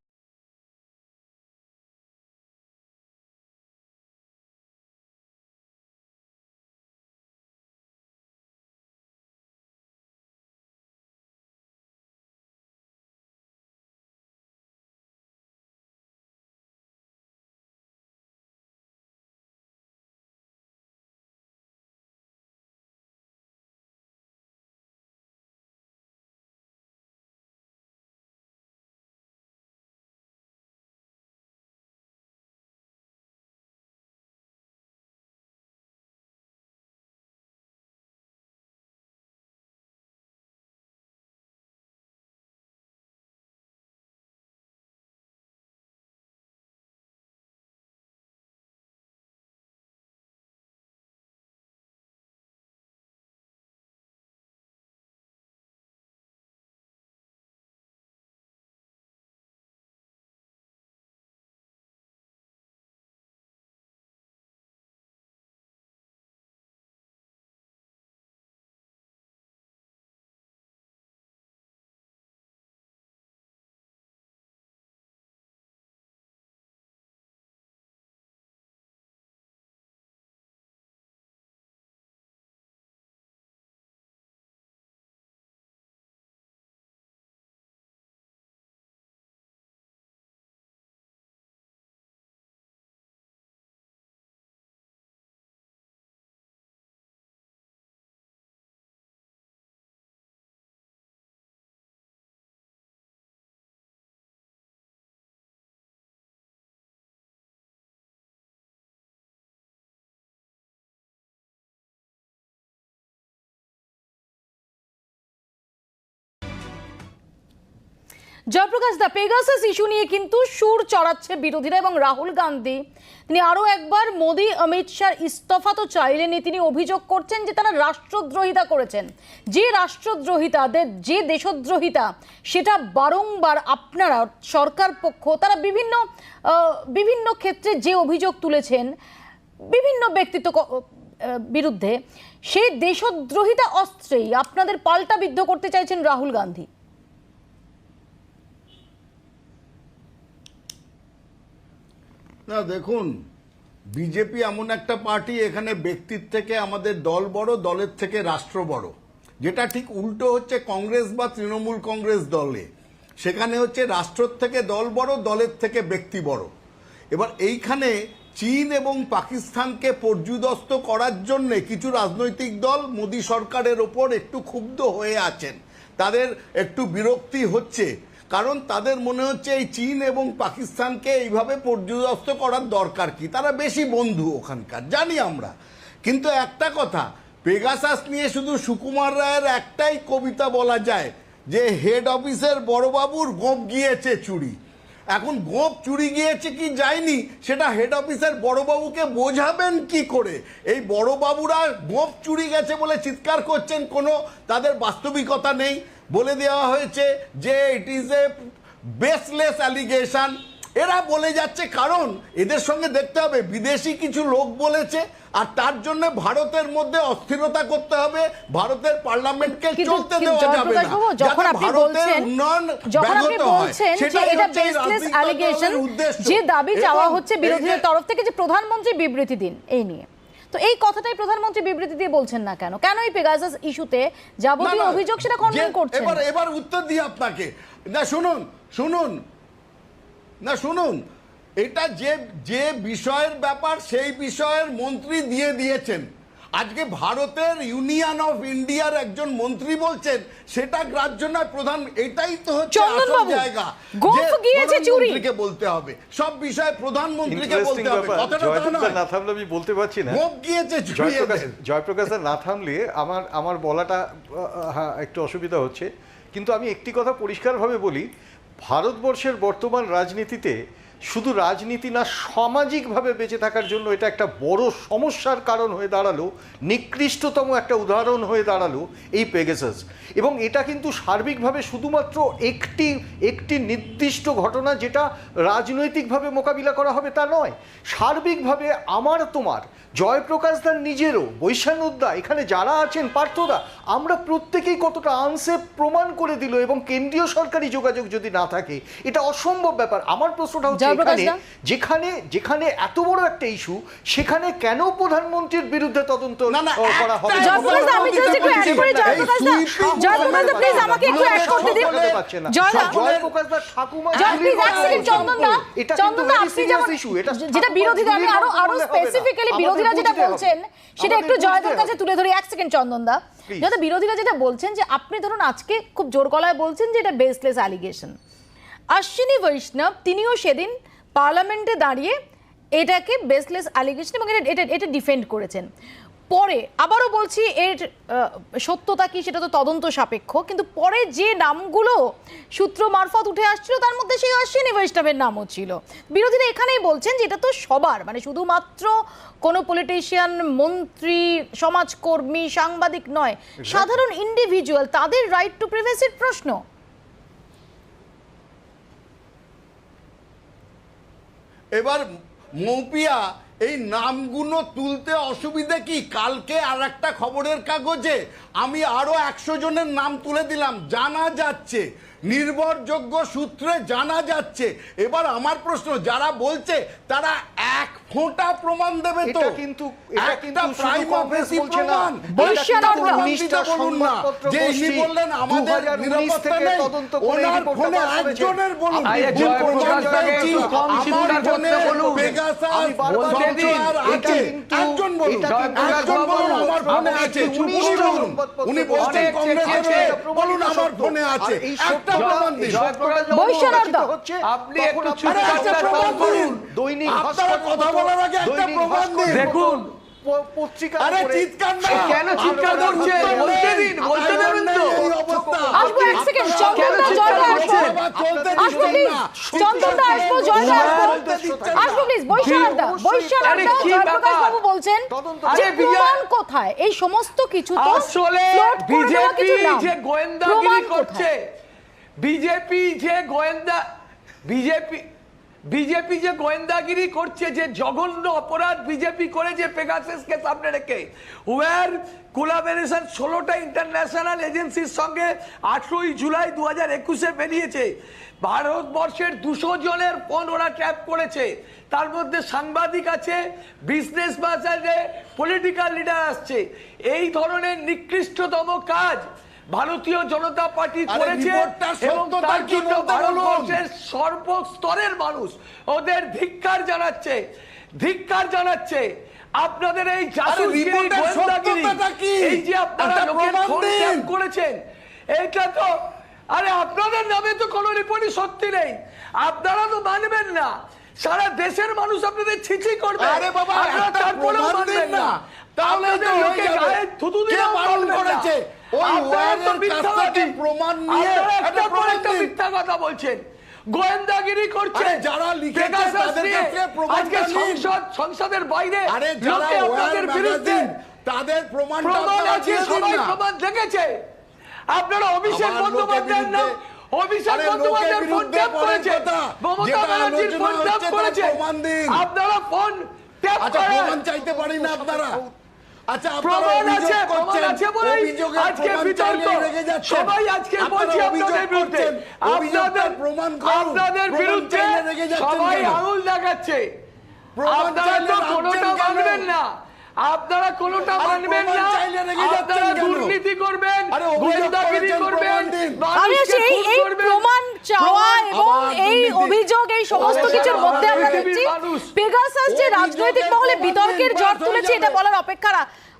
জয়প্রকাশ দা, পেগাসাস ইস্যু নিয়ে কিন্তু সুর চড়াচ্ছে বিরোধীরা এবং রাহুল গান্ধী তিনি আরো একবার মোদি অমিত শাহর ইস্তফা তো চাইলেনই, তিনি অভিযোগ করছেন যে তারা রাষ্ট্রদ্রোহিতা করেছেন। যে রাষ্ট্রদ্রোহিতাদের, যে দেশদ্রোহিতা, সেটা বারংবার আপনারা সরকার পক্ষ তারা বিভিন্ন ক্ষেত্রে যে অভিযোগ তুলেছেন বিভিন্ন ব্যক্তিত্ব বিরুদ্ধে, সেই দেশদ্রোহিতা অস্ত্রেই আপনাদের পাল্টা বিদ্ধ করতে চাইছেন রাহুল গান্ধী। না দেখুন, বিজেপি এমন একটা পার্টি, এখানে ব্যক্তির থেকে আমাদের দল বড়, দলের থেকে রাষ্ট্র বড়, যেটা ঠিক উল্টো হচ্ছে কংগ্রেস বা তৃণমূল কংগ্রেস দলে। সেখানে হচ্ছে রাষ্ট্রের থেকে দল বড়, দলের থেকে ব্যক্তি বড়। এবার এইখানে চীন এবং পাকিস্তানকে পর্যুদস্ত করার জন্য কিছু রাজনৈতিক দল মোদী সরকারের ওপর একটু ক্ষুব্ধ হয়ে আছেন, তাদের একটু বিরক্তি হচ্ছে, কারণ তাদের মনে হচ্ছে এই চীন এবং পাকিস্তানকে এইভাবে পর্যুদস্ত করার দরকার কি, তারা বেশি বন্ধু ওখানকার, জানি আমরা। কিন্তু একটা কথা, পেগাসাস নিয়ে শুধু সুকুমার রায়ের একটাই কবিতা বলা যায় যে হেড অফিসের বড়বাবুর গোপ গিয়েছে চুরি। এখন গোপ চুরি গিয়েছে কি যায়নি সেটা হেড অফিসের বড়বাবুকে বোঝাবেন কি করে? এই বড়বাবুরা গোপ চুরি গেছে বলে চিৎকার করছেন, কোনো তাদের বাস্তবিকতা নেই। বলে দেওয়া হয়েছে যে it is a baseless allegation, এরা বলে যাচ্ছে, কারণ এদের সঙ্গে দেখতে হবে বিদেশি কিছু লোক বলেছে, আর তার জন্য ভারতের মধ্যে অস্থিরতা করতে হবে, ভারতের পার্লামেন্টকে চলতে দেওয়া যাবে না, যখন আপনি বলছেন এটা বেসলেস অ্যালিগেশন, যে দাবি চাওয়া হচ্ছে বিরোধীদের তরফ থেকে যে প্রধানমন্ত্রী বিবৃতি দিন এই নিয়ে, তো এই কথাটাই প্রধানমন্ত্রী বিবৃতি দিয়ে বলছেন না কেন? কেন এই পেগাসাস ইস্যুতে যাবতীয় অভিযোগ সেটা খণ্ডন করছেন? এবার উত্তর দিই আপনাকে। না শুনুন, এটা যে বিষয়ের ব্যাপার সেই বিষয়ের মন্ত্রী দিয়ে দিয়েছেন। আজকে ভারতের ইউনিয়ন অফ ইন্ডিয়ার একজন মন্ত্রী বলছেন সেটা গ্রাহ্য নয়, প্রধান, এটাই তো হচ্ছে আসল জায়গা, প্রধানমন্ত্রীকে বলতে হবে সব বিষয়ে, প্রধানমন্ত্রীকে বলতে হবে। কথাটা না থামলে আমি বলতে পারছি না, জয়প্রকাশ না থামলে আমার বলাটা একটু অসুবিধা হচ্ছে। কিন্তু আমি একটি কথা পরিষ্কারভাবে বলি, ভারতবর্ষের বর্তমান রাজনীতিতে শুধু রাজনীতি না, সামাজিকভাবে বেঁচে থাকার জন্য এটা একটা বড় সমস্যার কারণ হয়ে দাঁড়ালো, নিকৃষ্টতম একটা উদাহরণ হয়ে দাঁড়ালো এই পেগাসাস। এবং এটা কিন্তু সার্বিকভাবে শুধুমাত্র একটি নির্দিষ্ট ঘটনা যেটা রাজনৈতিকভাবে মোকাবিলা করা হবে তা নয়, সার্বিকভাবে আমার তোমার জয়প্রকাশ দার নিজেরও, বৈশানুদ্দা, এখানে যারা আছেন, পার্থদা, আমরা প্রত্যেকেই কতটা আনসেফ প্রমাণ করে দিল। এবং কেন্দ্রীয় সরকারি যোগাযোগ যদি না থাকে এটা অসম্ভব ব্যাপার। আমার প্রশ্নটা হচ্ছে যেখানে এত বড় একটা ইস্যু, সেখানে কেন প্রধানমন্ত্রীর বিরুদ্ধে তদন্ত করা হবে? যেটা বিরোধীরা, আমি আরো স্পেসিফিক্যালি বিরোধীরা যেটা বলছেন সেটা একটু জয়দার কাছে তুলে ধরি। এক সেকেন্ড চন্দনদা, যেটা বিরোধীরা যেটা বলছেন যে আপনি ধরুন আজকে খুব জোর গলায় বলছেন যে এটা বেসলেস অ্যালিগেশন, অশ্বিনী বৈষ্ণব তিনিও সেদিন পার্লামেন্টে দাঁড়িয়ে এটাকে বেসলেস অ্যালিগেশন এবং এটা ডিফেন্ড করেছেন। পরে আবারও বলছি এর সত্যতা কি সেটা তো তদন্ত সাপেক্ষ, কিন্তু পরে যে নামগুলো সূত্র মারফত উঠে আসছিল তার মধ্যে সেই অশ্বিনী বৈষ্ণবের নামও ছিল। বিরোধীরা এখানেই বলছেন যে এটা তো সবার, মানে শুধুমাত্র কোনো পলিটিশিয়ান, মন্ত্রী, সমাজকর্মী, সাংবাদিক নয়, সাধারণ ইন্ডিভিজুয়াল, তাদের রাইট টু প্রাইভেসির প্রশ্ন। এবার মৌপিয়া, এই নামগুলো তুলতে অসুবিধা কি? কালকে আর একটা খবরের কাগজে আমি আরো 100 জনের নাম তুলে দিলাম, জানা যাচ্ছে, নির্ভরযোগ্য সূত্রে জানা যাচ্ছে। এবার আমার প্রশ্ন, যারা বলছে তারা এক ফোঁটা প্রমাণ দেবে তো? কিন্তু একটা প্রাইম অফিসি প্রমাণ বলুন না যে ইনি বললেন আমাদের নিরাপত্তা নেই, ওনার ফোনে একজনের বলুন, আমার ফোনে পেগাসাস সফটওয়্যার আছে, একজন বলুন, আমার ফোনে আছে, উনি বলছেন কংগ্রেসের, বলুন আমার ফোনে আছে, একটা প্রমাণ দিন। আপনি একটু দৈনিক কথা বলার আগে একটা প্রমাণ দিন। দেখুন, পত্রিকা আরে চিৎকার না, কেন চিৎকার করছে? বলতে দিন, বলতে দেবেন তো। এই অবস্থা। আসবো এক সেকেন্ড, চন্দনদা জয়দা আসবো, আসবো প্লিজ, চন্দনদা আসবো, জয়দা আসবো, আসবো প্লিজ, বৈশালদা, আরে কি জয়প্রকাশ ব্যাপার? বাবু বলছেন যে আরে বিজয়- প্রমাণ কোথায়? এই সমস্ত কিছু তো আসলে float করে দেওয়া বিজেপি কিছু নাম। যে গোয়েন্দাগিরি প্রমাণ করছে, বিজেপি যে গোয়েন্দাগিরি করছে, যে জঘন্য অপরাধ বিজেপি করেছে পেগাসাসকে সামনে রেখে, ওয়ার কোলাবোরেশন 16টা ইন্টারন্যাশনাল এজেন্সির সঙ্গে 18ই জুলাই 2021-এ বেরিয়েছে। ভারতবর্ষের 200 জনের ফোন ওরা ট্র্যাপ করেছে, তার মধ্যে সাংবাদিক আছে, বিজনেসম্যান আছে, পলিটিক্যাল লিডার আসছে। এই ধরনের নিকৃষ্টতম কাজ ভারতীয় জনতা পার্টি আরে করেছে রিপোর্টটার এবং সত্যতা তার কি জন্য বলতে বলুন। ভারতবর্ষের সর্বস্তরের মানুষ ওদের ধিক্কার জানাচ্ছে, ধিক্কার জানাচ্ছে। আপনাদের এই জাসুসগিরি, রিপোর্টের গোয়েন্দাগিরি, সত্যতাটা কি? এই যে আপনারা একটা লোকের প্রমাণ ফোন দিন। ট্যাপ করেছেন, এইটা তো, আরে আপনাদের নামে তো কোনো রিপোর্টই সত্যি নেই, আপনারা তো মানবেন না, সারা দেশের মানুষ আপনাদের ছিছি করবে। আরে বাবা, আপনারা একটা তারপরেও প্রমাণ মানবেন দিন না, তাহলে তো আপনাদের হয়ে লোকে যাবে। গায়ে থুতু কে দিলেও বারণ মানবেন না। করেছে? ওই আপনারা তো ওয়ারের মিথ্যা কাছ থেকে কথা- প্রমাণ নিয়ে আপনারা একটা একটার পর প্রমাণ একটা দিন। মিথ্যা কথা বলছেন, গোয়েন্দাগিরি করছেন। আরে যারা লিখেছে পেগাসাস তাদের নিয়ে কাছে প্রমাণটা আজকে নিন। সংসদের বাইরে আরে যারা লোকে আপনাদের ওয়ার বিরুদ্ধে ম্যাগাজিন, তাদের প্রমাণটা প্রমাণ আপনারা আছে, দিয়ে দিন সবাই না। প্রমাণ দেখেছে। আপনারা অভিষেক আমার লোকের বন্দ্যোপাধ্যায়ের নাম, বিরুদ্ধে- অভিষেক আরে বন্দ্যোপাধ্যায়ের লোকের ফোন বিরুদ্ধে ট্যাপ পরের করেছে, কথা। মমতা যেটা ব্যানার্জির আলোচনা ফোন ট্যাপ হচ্ছে তার করেছে, প্রমাণ দিন। আপনারা ফোন ট্যাপ আচ্ছা, করেন। প্রমাণ চাইতে পারি না আপনারা? আচ্ছা, আপনারা প্রমাণ আছে, অভিযোগ প্রমাণ করছেন, আছে বলেই অভিযোগের আজকে প্রমাণ বিতর্ক। চাইলেই রেগে যাচ্ছেন। সবাই আজকে আপনারা বলছি অভিযোগ আপনাদের বিরুদ্ধে, করছেন, অভিযোগটার প্রমাণ করুন। আপনাদের প্রমাণ বিরুদ্ধে চাইলে রেগে যাচ্ছেন সবাই কেন? আঙুল দেখাচ্ছে। প্রমাণ আপনারা চাইলে তো রাখছেন কোনোটা কেন? মানবেন না, আপনারা কোনোটা আরে মানবেন প্রমাণ না, চাইলে রেগে যাচ্ছেন আপনারা কেন? দুর্নীতি করবেন, আরে অভিযোগ গোয়েন্দাগিরি করেছেন, করবেন, প্রমাণ দিন। আমি মানুষকে এই খুন এই করবেন। প্রমাণ চাওয়া এবং আবার এই দুর্নীতি। অভিযোগ, এই সমস্ত আরে কিছুর বাবা, মধ্যে আমরা পৃথিবীর দেখছি মানুষ। পেগাসাস যে অভিযোগের রাজনৈতিক মহলে প্রমাণ বিতর্কের দিন, ঝড় বাস হয়ে তুলেছে এটা যাবে। বলার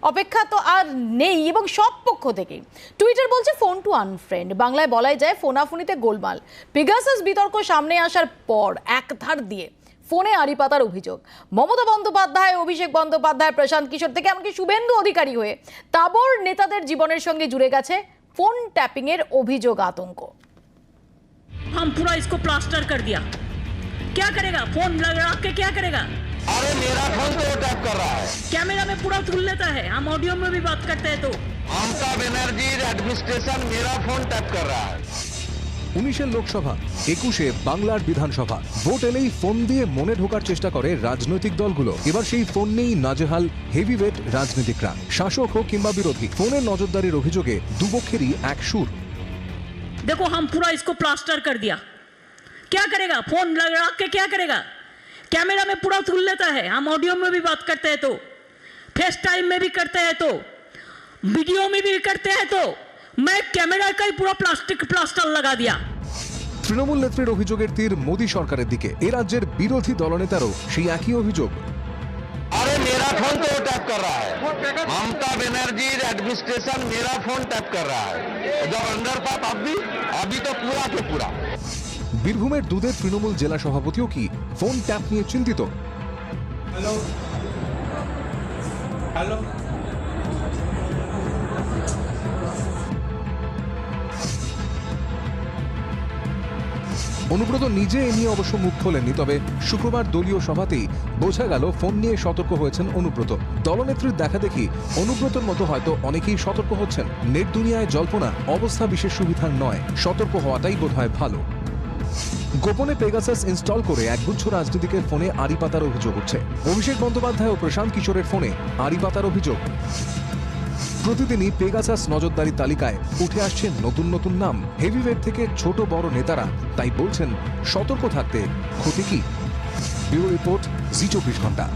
অপেক্ষা তো আর নেই, এবং সব পক্ষ থেকে টুইটার বলছে ফোন টু আনফ্রেন্ড, বাংলায় বলাই যায় ফোনাফুনিতে গোলমাল। পেগাসাস বিতর্ক সামনে আসার পর একধার দিয়ে ফোনে আড়ি পাতার অভিযোগ, মমতা বন্দ্যোপাধ্যায়, অভিষেক বন্দ্যোপাধ্যায়, প্রশান্ত কিশোর থেকে এমনকি শুভেন্দু অধিকারী হয়ে তাবর নেতাদের জীবনের সঙ্গে জুড়ে গেছে ফোন ট্যাপিং এর অভিযোগ, আতঙ্ক। हम पूरा इसको प्लास्टर कर दिया, क्या करेगा? फोन लगा के क्या करेगा? अरे मेरा फोन तो वो टैप कर रहा है, कैमरा में पूरा धुल लेता है, हम ऑडियो में भी बात करते हैं तो ममता बनर्जी एडमिनिस्ट्रेशन मेरा फोन टैप कर रहा है। 19 লোকসভা, 21 বাংলার বিধানসভা, ভোট এলেই ফোন দিয়ে মনে ঢোকার চেষ্টা করে রাজনৈতিক দলগুলো। এবার সেই ফোন নিয়েই নাজেহাল হেভিওয়েট রাজনীতিকরা, শাসক হোক কিংবা বিরোধী। ফোনের নজরদারির অভিযোগে দুপক্ষেরই এক সুর। देखो हम पूरा इसको प्लास्टर कर दिया, क्या करेगा? फोन लगा के क्या करेगा? कैमरा में पूरा धुल लेता है, हम ऑडियो में भी बात करते हैं तो, फेस टाइम में भी करते हैं तो, वीडियो में भी करते हैं तो, मैं कैमरा का ही पूरा प्लास्टर लगा दिया। তৃণমূল নেত্রীর অভিযোগের তীর মোদী সরকারের দিকে। এ রাজ্যের বিরোধী দলনেতারও সেই একই অভিযোগ। अरे मेरा फोन तो वो टैप कर रहा है, ममता बनर्जी एडमिनिस्ट्रेशन मेरा फोन टैप कर रहा है। जब अंदर था तब भी, अभी तो पूरा के पूरा। বীরভূমের দুধের তৃণমূল জেলা সভাপতিও কি ফোন ট্যাপ নিয়ে চিন্তিত? অনুব্রত নিজে এ নিয়ে অবশ্য মুখ খোলেননি, তবে শুক্রবার দলীয় সভাতেই বোঝা গেল ফোন নিয়ে সতর্ক হয়েছেন অনুব্রত। দলনেত্রীর দেখা দেখি অনুব্রতর মতো হয়তো অনেকেই সতর্ক হচ্ছেন। নেট দুনিয়ায় জল্পনা অবস্থা বিশেষ সুবিধার নয়, সতর্ক হওয়াটাই বোধহয় ভালো। গোপনে পেগাসাস ইনস্টল করে একগুচ্ছ রাজনীতিকের ফোনে আড়ি পাতার অভিযোগ উঠছে। অভিষেক বন্দ্যোপাধ্যায় ও প্রশান্ত কিশোরের ফোনে আড়ি পাতার অভিযোগ। প্রতিদিনই পেগাসাস নজরদারি তালিকায় উঠে আসছে নতুন নতুন নাম। হেভিওয়েট থেকে ছোট বড় নেতারা তাই বলছেন সতর্ক থাকতে ক্ষতি কি। ব্যুরো রিপোর্ট, জি24 ঘন্টা।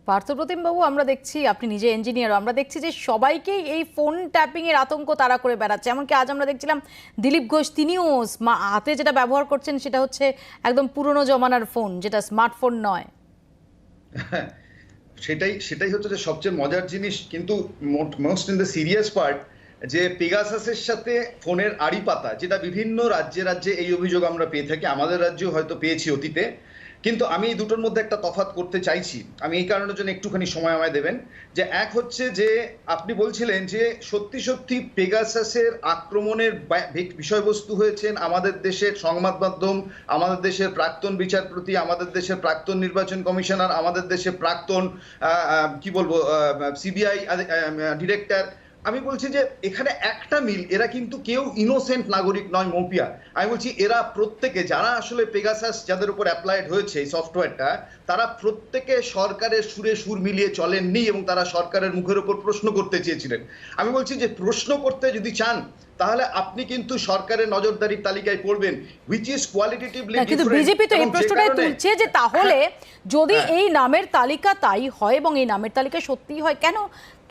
পার্থপ্রতিম বাবু, আমরা দেখছি আপনি নিজে ইঞ্জিনিয়ার, আমরা দেখছি যে সবাইকেই এই ফোন ট্যাপিং এর আতঙ্ক তারা করে বেড়াচ্ছে। এমনকি আজ আমরা দেখছিলাম দিলীপ ঘোষ, তিনিও হাতে যেটা ব্যবহার করছেন সেটা হচ্ছে একদম পুরনো জমানার ফোন, যেটা স্মার্টফোন নয়। সেটাই হচ্ছে যে সবচেয়ে মজার জিনিস, কিন্তু most in the serious part, যে পেগাসাসের সাথে ফোনের আড়ি পাতা, যেটা বিভিন্ন রাজ্যে রাজ্যে এই অভিযোগ আমরা পেয়ে থাকি, আমাদের রাজ্যেও হয়তো পেয়েছি অতীতে, কিন্তু আমি এই দুটোর মধ্যে একটা তফাৎ করতে চাইছি। আমি এই কারণের জন্য একটুখানি সময় আমায় দেবেন, যে এক হচ্ছে যে আপনি বলছিলেন যে সত্যি সত্যি পেগাসাসের আক্রমণের বিষয়বস্তু হয়েছেন আমাদের দেশের সংবাদ মাধ্যম, আমাদের দেশের প্রাক্তন বিচারপতি, আমাদের দেশের প্রাক্তন নির্বাচন কমিশনার, আমাদের দেশের প্রাক্তন কি বলবো সিবিআই ডিরেক্টর। আমি বলছি যে এখানে একটা মিল, এরা কিন্তু কেউ ইনোসেন্ট নাগরিক নয় মৌপিয়া। আমি বলছি এরা প্রত্যেকে, যারা আসলে পেগাসাস যাদের উপর অ্যাপ্লাইড হয়েছে এই সফটওয়্যারটা, তারা প্রত্যেকে সরকারের সুরে সুর মিলিয়ে চলেননি এবং তারা সরকারের মুখের উপর প্রশ্ন করতে চেয়েছিলেন। আমি বলছি যে প্রশ্ন করতে যদি চান তাহলে আপনি কিন্তু সরকারের নজরদারির তালিকায় পড়বেন, হুইচ ইজ কোয়ালিটেটিভলি ডিফারেন্ট। কিন্তু বিজেপি তো এই প্রশ্নটাই তুলছে যে তাহলে যদি এই নামের তালিকা তাই হয় এবং এই নামের তালিকা সত্যিই হয়, কেন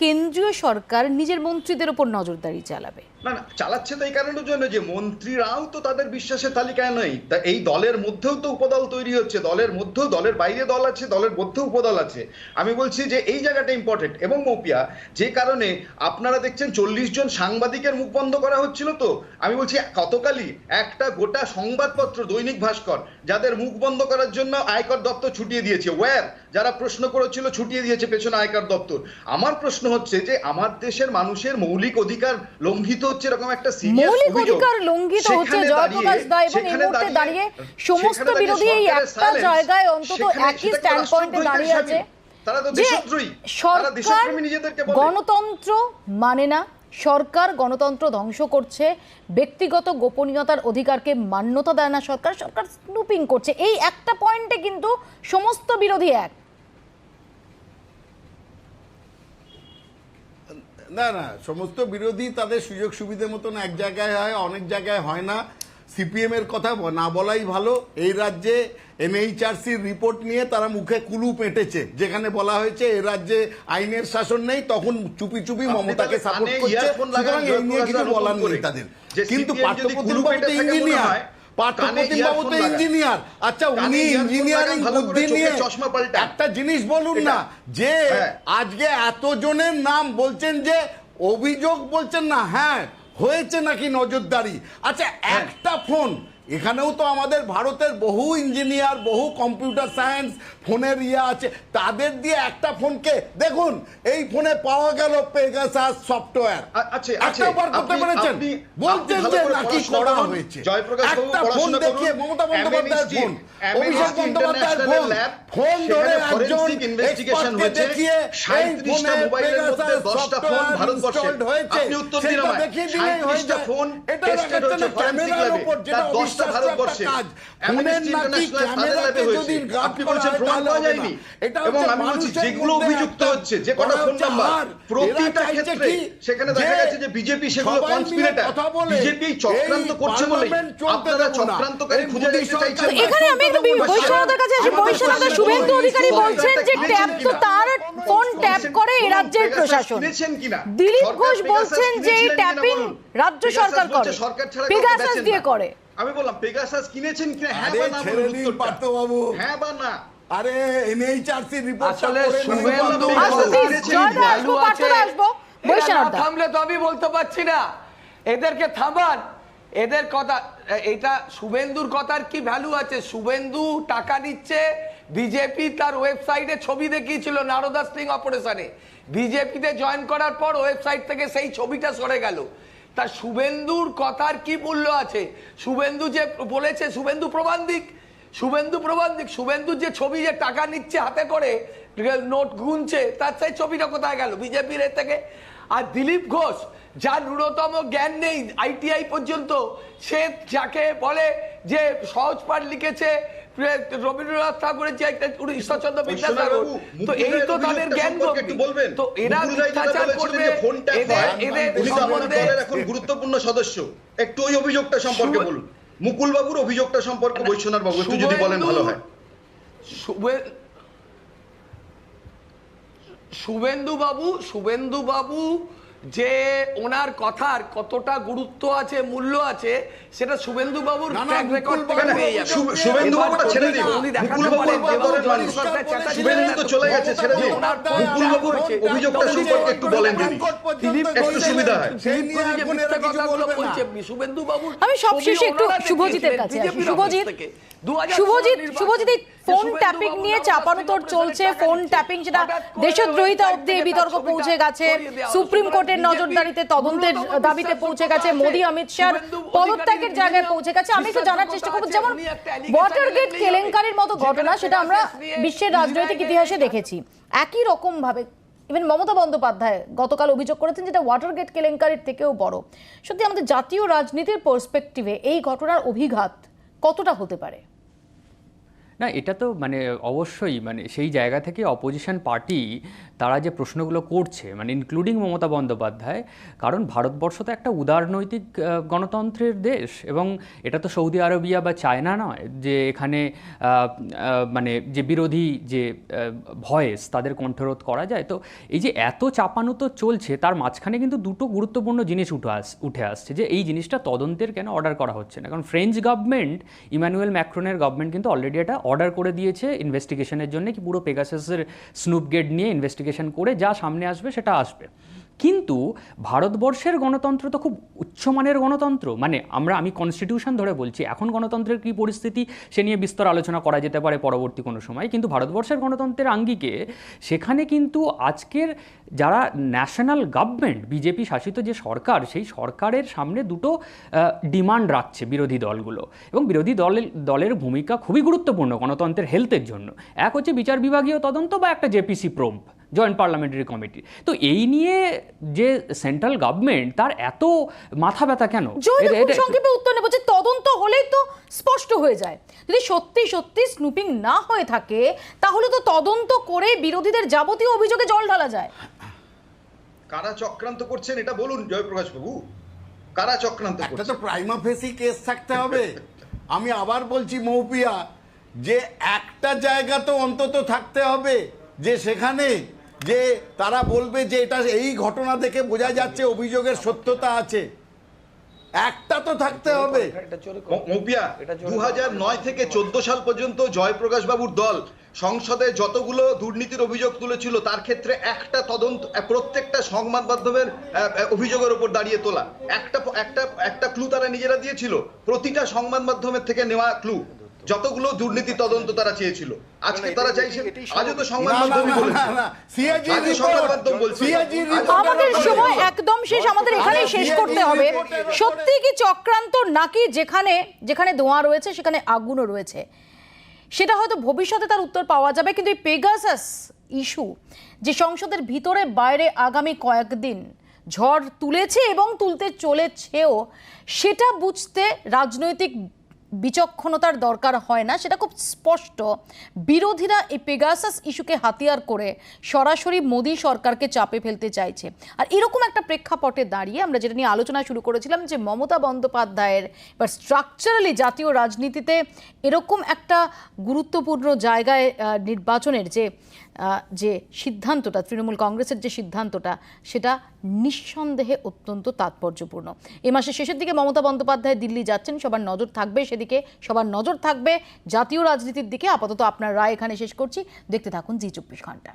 কেন্দ্রীয় সরকার নিজের মন্ত্রীদের উপর নজরদারি চালাবে? না না, চালাচ্ছে তো এই কারণের জন্য যে মন্ত্রীরাও তো তাদের বিশ্বাসের তালিকায় নেই। তা এই দলের মধ্যেও তো উপদল তৈরি হচ্ছে, দলের মধ্যেও, দলের বাইরে দল আছে, দলের মধ্যেও উপদল আছে। আমি বলছি যে এই জায়গাটা ইম্পর্টেন্ট। এবং মৌপিয়া, যে কারণে আপনারা দেখছেন 40 জন সাংবাদিকের মুখ বন্ধ করা হচ্ছিল, তো আমি বলছি গতকালই একটা গোটা সংবাদপত্র দৈনিক ভাস্কর যাদের মুখ বন্ধ করার জন্য আয়কর দপ্তর ছুটিয়ে দিয়েছে, ওয়্যার যারা প্রশ্ন করেছিল ছুটিয়ে দিয়েছে পেছনে আয়কর দপ্তর। আমার প্রশ্ন হচ্ছে যে আমার দেশের মানুষের মৌলিক অধিকার লঙ্ঘিত হচ্ছে, এরকম একটা সিরিয়াস মৌলিক অধিকার লঙ্ঘিত হচ্ছে জয়প্রকাশ দা, এবং এই মুহূর্তে দাঁড়িয়ে সমস্ত বিরোধী এই একটা জায়গায় অন্তত একই স্ট্যান্ড পয়েন্টে দাঁড়িয়ে আছে যে সরকার গণতন্ত্র মানে না, সরকার গণতন্ত্র ধ্বংস করছে, ব্যক্তিগত গোপনীয়তার অধিকারকে মান্যতা দেয় না সরকার, সরকার স্নুপিং করছে। এই একটা পয়েন্টে কিন্তু সমস্ত বিরোধী এক। না না, সমস্ত বিরোধী তাদের সুযোগ সুবিধা মতন এক জায়গায় হয়, অনেক জায়গায় হয় না। সিপিএম এর কথা না বলাই ভালো। এই রাজ্যে এনএইচআরসির রিপোর্ট নিয়ে তারা মুখে কুলু পেটেছে, যেখানে বলা হয়েছে এই রাজ্যে আইনের শাসন নেই, তখন চুপি চুপি মমতাকে সাপোর্ট করছে, সুতরাং এই নিয়ে কিছু বলার নেই তাদের। কিন্তু পার্থপ্রতিম বাবু তো ইঞ্জিনিয়ার, পার্থপ্রতিম বাবু তো ইঞ্জিনিয়ার। আচ্ছা, উনি ইঞ্জিনিয়ারিং বুদ্ধি নিয়ে একটা জিনিস বলুন না, যে আজকে এতজনের নাম বলছেন, যে অভিযোগ বলছেন না, হ্যাঁ হয়েছে নাকি নজরদারি। আচ্ছা, একটা ফোন, এখানেও তো আমাদের ভারতের বহু ইঞ্জিনিয়ার, বহু কম্পিউটার সায়েন্স ফোনের আছে, তাদের দিয়ে একটা ফোনকে দেখুন, এই ফোনে পাওয়া গেল পেগাসাস সফটওয়্যার। একটা বার করতে পেরেছেন? বলছেন যে নাকি করা হয়েছে। একটা ফোন দেখিয়ে মমতা বন্দ্যোপাধ্যায়ের ফোন, অভিষেক বন্দ্যোপাধ্যায়ের ফোন, ফোন ধরে একজন এক্সপার্টকে দেখিয়ে এই ফোনে পেগাসাস সফটওয়্যার ইনস্টলড হয়েছে, সেটা দেখিয়ে দিলেই হয়ে যায়। এটা একটা না ক্যামেরার উপর, যেটা ভারতবর্ষে ফোনের নাকি ক্যামেরাতে যদি আপনি বলছেন প্রমাণ পাওয়া যায়নি, এবং আমি বলছি যেগুলো অভিযুক্ত হচ্ছে, যে কটা ফোন নাম্বার, প্রতিটা ক্ষেত্রে সেখানে দেখা গেছে যে বিজেপি সেগুলো কনস্পিরেটর, বিজেপি চক্রান্ত করছে বলেই আপনারা চক্রান্তকারী খুঁজে দেখতে চাইছেন। এখানে আমি একটু বৈষ্ণবদের কাছে আসি। বৈষ্ণবদা, শুভেন্দু অধিকারী বলছেন যে ট্যাপ তো তার ফোন ট্যাপ করে এই রাজ্যের প্রশাসন, দিলীপ ঘোষ বলছেন যে এই ট্যাপিং রাজ্য সরকার করে, পেগাসাস দিয়ে করে। আমি বললাম পেগাসাস কিনেছেন কিনা, হ্যাঁ বা না বলুন উত্তরটা, বাবু হ্যাঁ বা না। আরে এনএইচআরসি রিপোর্ট আসলে শুভেন্দু থামলে তো আমি বলতে পারছি না, এদেরকে থামান, এদের কথা, এটা শুভেন্দুর কথার কি ভ্যালু আছে? শুভেন্দু টাকা নিচ্ছে, বিজেপি তার ওয়েবসাইটে ছবি দেখিয়েছিল নারদা স্টিং অপারেশনে, বিজেপিতে জয়েন করার পর ওয়েবসাইট থেকে সেই ছবিটা সরে গেল। তা শুভেন্দুর কথার কি মূল্য আছে? শুভেন্দু যে বলেছে, শুভেন্দু প্রমাণ দিক, শুভেন্দু প্রমাণ দিক, শুভেন্দুর যে ছবি, যে টাকা নিচ্ছে হাতে করে নোট গুনছে, তার সেই ছবিটা কোথায় গেল বিজেপির এর থেকে? আর দিলীপ ঘোষ, যার ন্যূনতম জ্ঞান নেই আইটিআই পর্যন্ত, সে যাকে বলে যে সহজ পাঠ লিখেছে রবীন্দ্রনাথ ঠাকুরের, যে ঈশ্বরচন্দ্র বিদ্যাসাগর, তো এই তো তাদের জ্ঞান। তো এরা মিথ্যাচার করবে, এদের সম্বন্ধে এখন গুরুত্বপূর্ণ সদস্য। একটু ওই অভিযোগটা সম্পর্কে বলুন, মুকুল বাবুর অভিযোগটা সম্পর্কে বৈশ্বনাথ বাবু একটু যদি বলেন ভালো হয়। শুভেন্দু বাবু যে ওনার কথার কতটা গুরুত্ব আছে, মূল্য আছে, সেটা শুভেন্দু বাবুর ট্র্যাক রেকর্ড থেকে পেয়ে যাবে। শুভেন্দু বাবুটা ছেড়ে দিন, মুকুল বাবু শুভেন্দু তো চলে গেছে, ছেড়ে দিন। মুকুল বাবুর অভিযোগটা সম্পর্কে একটু বলেন যদি একটু সুবিধা হয়। শুভেন্দু বাবু, আমি সবশেষে একটু শুভজিতের কাছে আসি। শুভজিৎ, ফোন ট্যাপিং নিয়ে চাপানুতোর চলছে, ফোন ট্যাপিং যেটা দেশদ্রোহিতা অব্দি এই বিতর্ক পৌঁছে গেছে, সুপ্রিম কোর্টের নজরদারিতে তদন্তের দাবিতে পৌঁছে গেছে, মোদী অমিত শাহ পদত্যাগের জায়গায় পৌঁছে গেছে। আমি একটু জানার চেষ্টা করবো, যেমন ওয়াটারগেট কেলেঙ্কারির মতো ঘটনা সেটা আমরা বিশ্বের রাজনৈতিক ইতিহাসে দেখেছি, একই রকম ভাবে ইভেন মমতা বন্দ্যোপাধ্যায় গতকাল অভিযোগ করেছেন যেটা ওয়াটারগেট কেলেঙ্কারির থেকেও বড়। সত্যি আমাদের জাতীয় রাজনীতির পার্সপেক্টিভে এই ঘটনার অভিঘাত কতটা হতে পারে? না, এটা তো মানে অবশ্যই মানে সেই জায়গা থেকে অপোজিশন পার্টি তারা যে প্রশ্নগুলো করছে, মানে ইনক্লুডিং মমতা বন্দ্যোপাধ্যায়, কারণ ভারতবর্ষ তো একটা উদারনৈতিক গণতন্ত্রের দেশ, এবং এটা তো সৌদি আরবিয়া বা চায়না নয় যে এখানে মানে যে বিরোধী যে ভয়েস তাদের কণ্ঠরোধ করা যায়। তো এই যে এত চাপানুতো চলছে তার মাঝখানে কিন্তু দুটো গুরুত্বপূর্ণ জিনিস উঠে আসছে, যে এই জিনিসটা তদন্তের কেন অর্ডার করা হচ্ছে না। কারণ ফ্রেঞ্চ গভর্নমেন্ট, ইমানুয়েল ম্যাক্রনের গভর্নমেন্ট কিন্তু অলরেডি এটা অর্ডার করে দিয়েছে ইনভেস্টিগেশনের জন্য, কি পুরো পেগাসাসের স্নুপগেট নিয়ে ইনভেস্টিগেশন করে যা সামনে আসবে সেটা আসবে। কিন্তু ভারতবর্ষের গণতন্ত্র তো খুব উচ্চমানের গণতন্ত্র, মানে আমি কনস্টিটিউশন ধরে বলছি, এখন গণতন্ত্রের কী পরিস্থিতি সে নিয়ে বিস্তর আলোচনা করা যেতে পারে পরবর্তী কোনো সময়, কিন্তু ভারতবর্ষের গণতন্ত্রের আঙ্গিকে সেখানে কিন্তু আজকের যারা ন্যাশনাল গভর্নমেন্ট, বিজেপি শাসিত যে সরকার, সেই সরকারের সামনে দুটো ডিমান্ড রাখছে বিরোধী দলগুলো, এবং বিরোধী দলের ভূমিকা খুবই গুরুত্বপূর্ণ গণতন্ত্রের হেলথের জন্য। এক হচ্ছে বিচার বিভাগীয় তদন্ত বা একটা জেপিসি প্রোব, জয়েন্ট পার্লামেন্টারি কমিটি। তো এই নিয়ে যে সেন্ট্রাল গভর্নমেন্ট তার এত মাথা ব্যথা কেন? সংক্ষেপে উত্তর নেব যে তদন্ত হলেই তো স্পষ্ট হয়ে যায়। যদি সত্যি সত্যি স্নুপিং না হয়ে থাকে তাহলে তো তদন্ত করে বিরোধীদের যাবতীয় অভিযোগে জল ঢালা যায়। কারা চক্রান্ত করছেন এটা বলুন জয়প্রকাশ বাবু, কারা চক্রান্ত করছেন? এটা তো প্রাইমা ফেসি কেস থাকতে হবে। আমি আবার বলছি মৌপিয়া, যে একটা জায়গা তো অন্তত থাকতে হবে যে সেখানে যে তারা বলবে যে এটা এই ঘটনা দেখে বোঝা যাচ্ছে অভিযোগের সত্যতা আছে, একটা তো থাকতে হবে। মৌপিয়া 2009 থেকে 14 সাল পর্যন্ত জয়প্রকাশ বাবুর দল সংসদে যতগুলো দুর্নীতির অভিযোগ তুলেছিল তার ক্ষেত্রে একটা তদন্ত, প্রত্যেকটা সংবাদ মাধ্যমের অভিযোগের উপর দাঁড়িয়ে তোলা একটা ক্লু তারা নিজেরা দিয়েছিল, প্রতিটা সংবাদ মাধ্যমের থেকে নেওয়া ক্লু, যতগুলো দুর্নীতি তদন্ত তারা চেয়েছিল। আজকে তারা চাইছে, আজও তো সংবাদ মাধ্যম বলছে। আমাদের সময় একদম শেষ, আমাদের এখানে শেষ করতে হবে। সত্যি কি চক্রান্ত, নাকি যেখানে ধোঁয়া রয়েছে সেখানে আগুনও রয়েছে? সেটা হয়তো ভবিষ্যতে তার উত্তর পাওয়া যাবে, কিন্তু এই পেগাসাস ইস্যু যে সংসদের ভিতরে বাইরে আগামী কয়েকদিন ঝড় তুলেছে এবং তুলতে চলেছেও, সেটা বুঝতে রাজনৈতিক বিচক্ষণতার দরকার হয় না, সেটা খুব স্পষ্ট। বিরোধীরা এই পেগাসাস ইস্যুকে হাতিয়ার করে সরাসরি মোদী সরকারকে চাপে ফেলতে চাইছে। আর এরকম একটা প্রেক্ষাপটে দাঁড়িয়ে আমরা যেটা নিয়ে আলোচনা শুরু করেছিলাম, যে মমতা বন্দ্যোপাধ্যায়ের বা স্ট্রাকচারালি জাতীয় রাজনীতিতে এরকম একটা গুরুত্বপূর্ণ জায়গায় নির্বাচনের যে সিদ্ধান্তটা, তৃণমূল কংগ্রেসের যে সিদ্ধান্তটা, সেটা নিঃসন্দেহে অত্যন্ত তাৎপর্যপূর্ণ। এ মাসের শেষের দিকে মমতা বন্দ্যোপাধ্যায় দিল্লি যাচ্ছেন, সবার নজর থাকবে সেদিকে, সবার নজর থাকবে জাতীয় রাজনীতির দিকে। আপাতত আপনার রায় এখানে শেষ করছি, দেখতে থাকুন জি 24 ঘন্টা।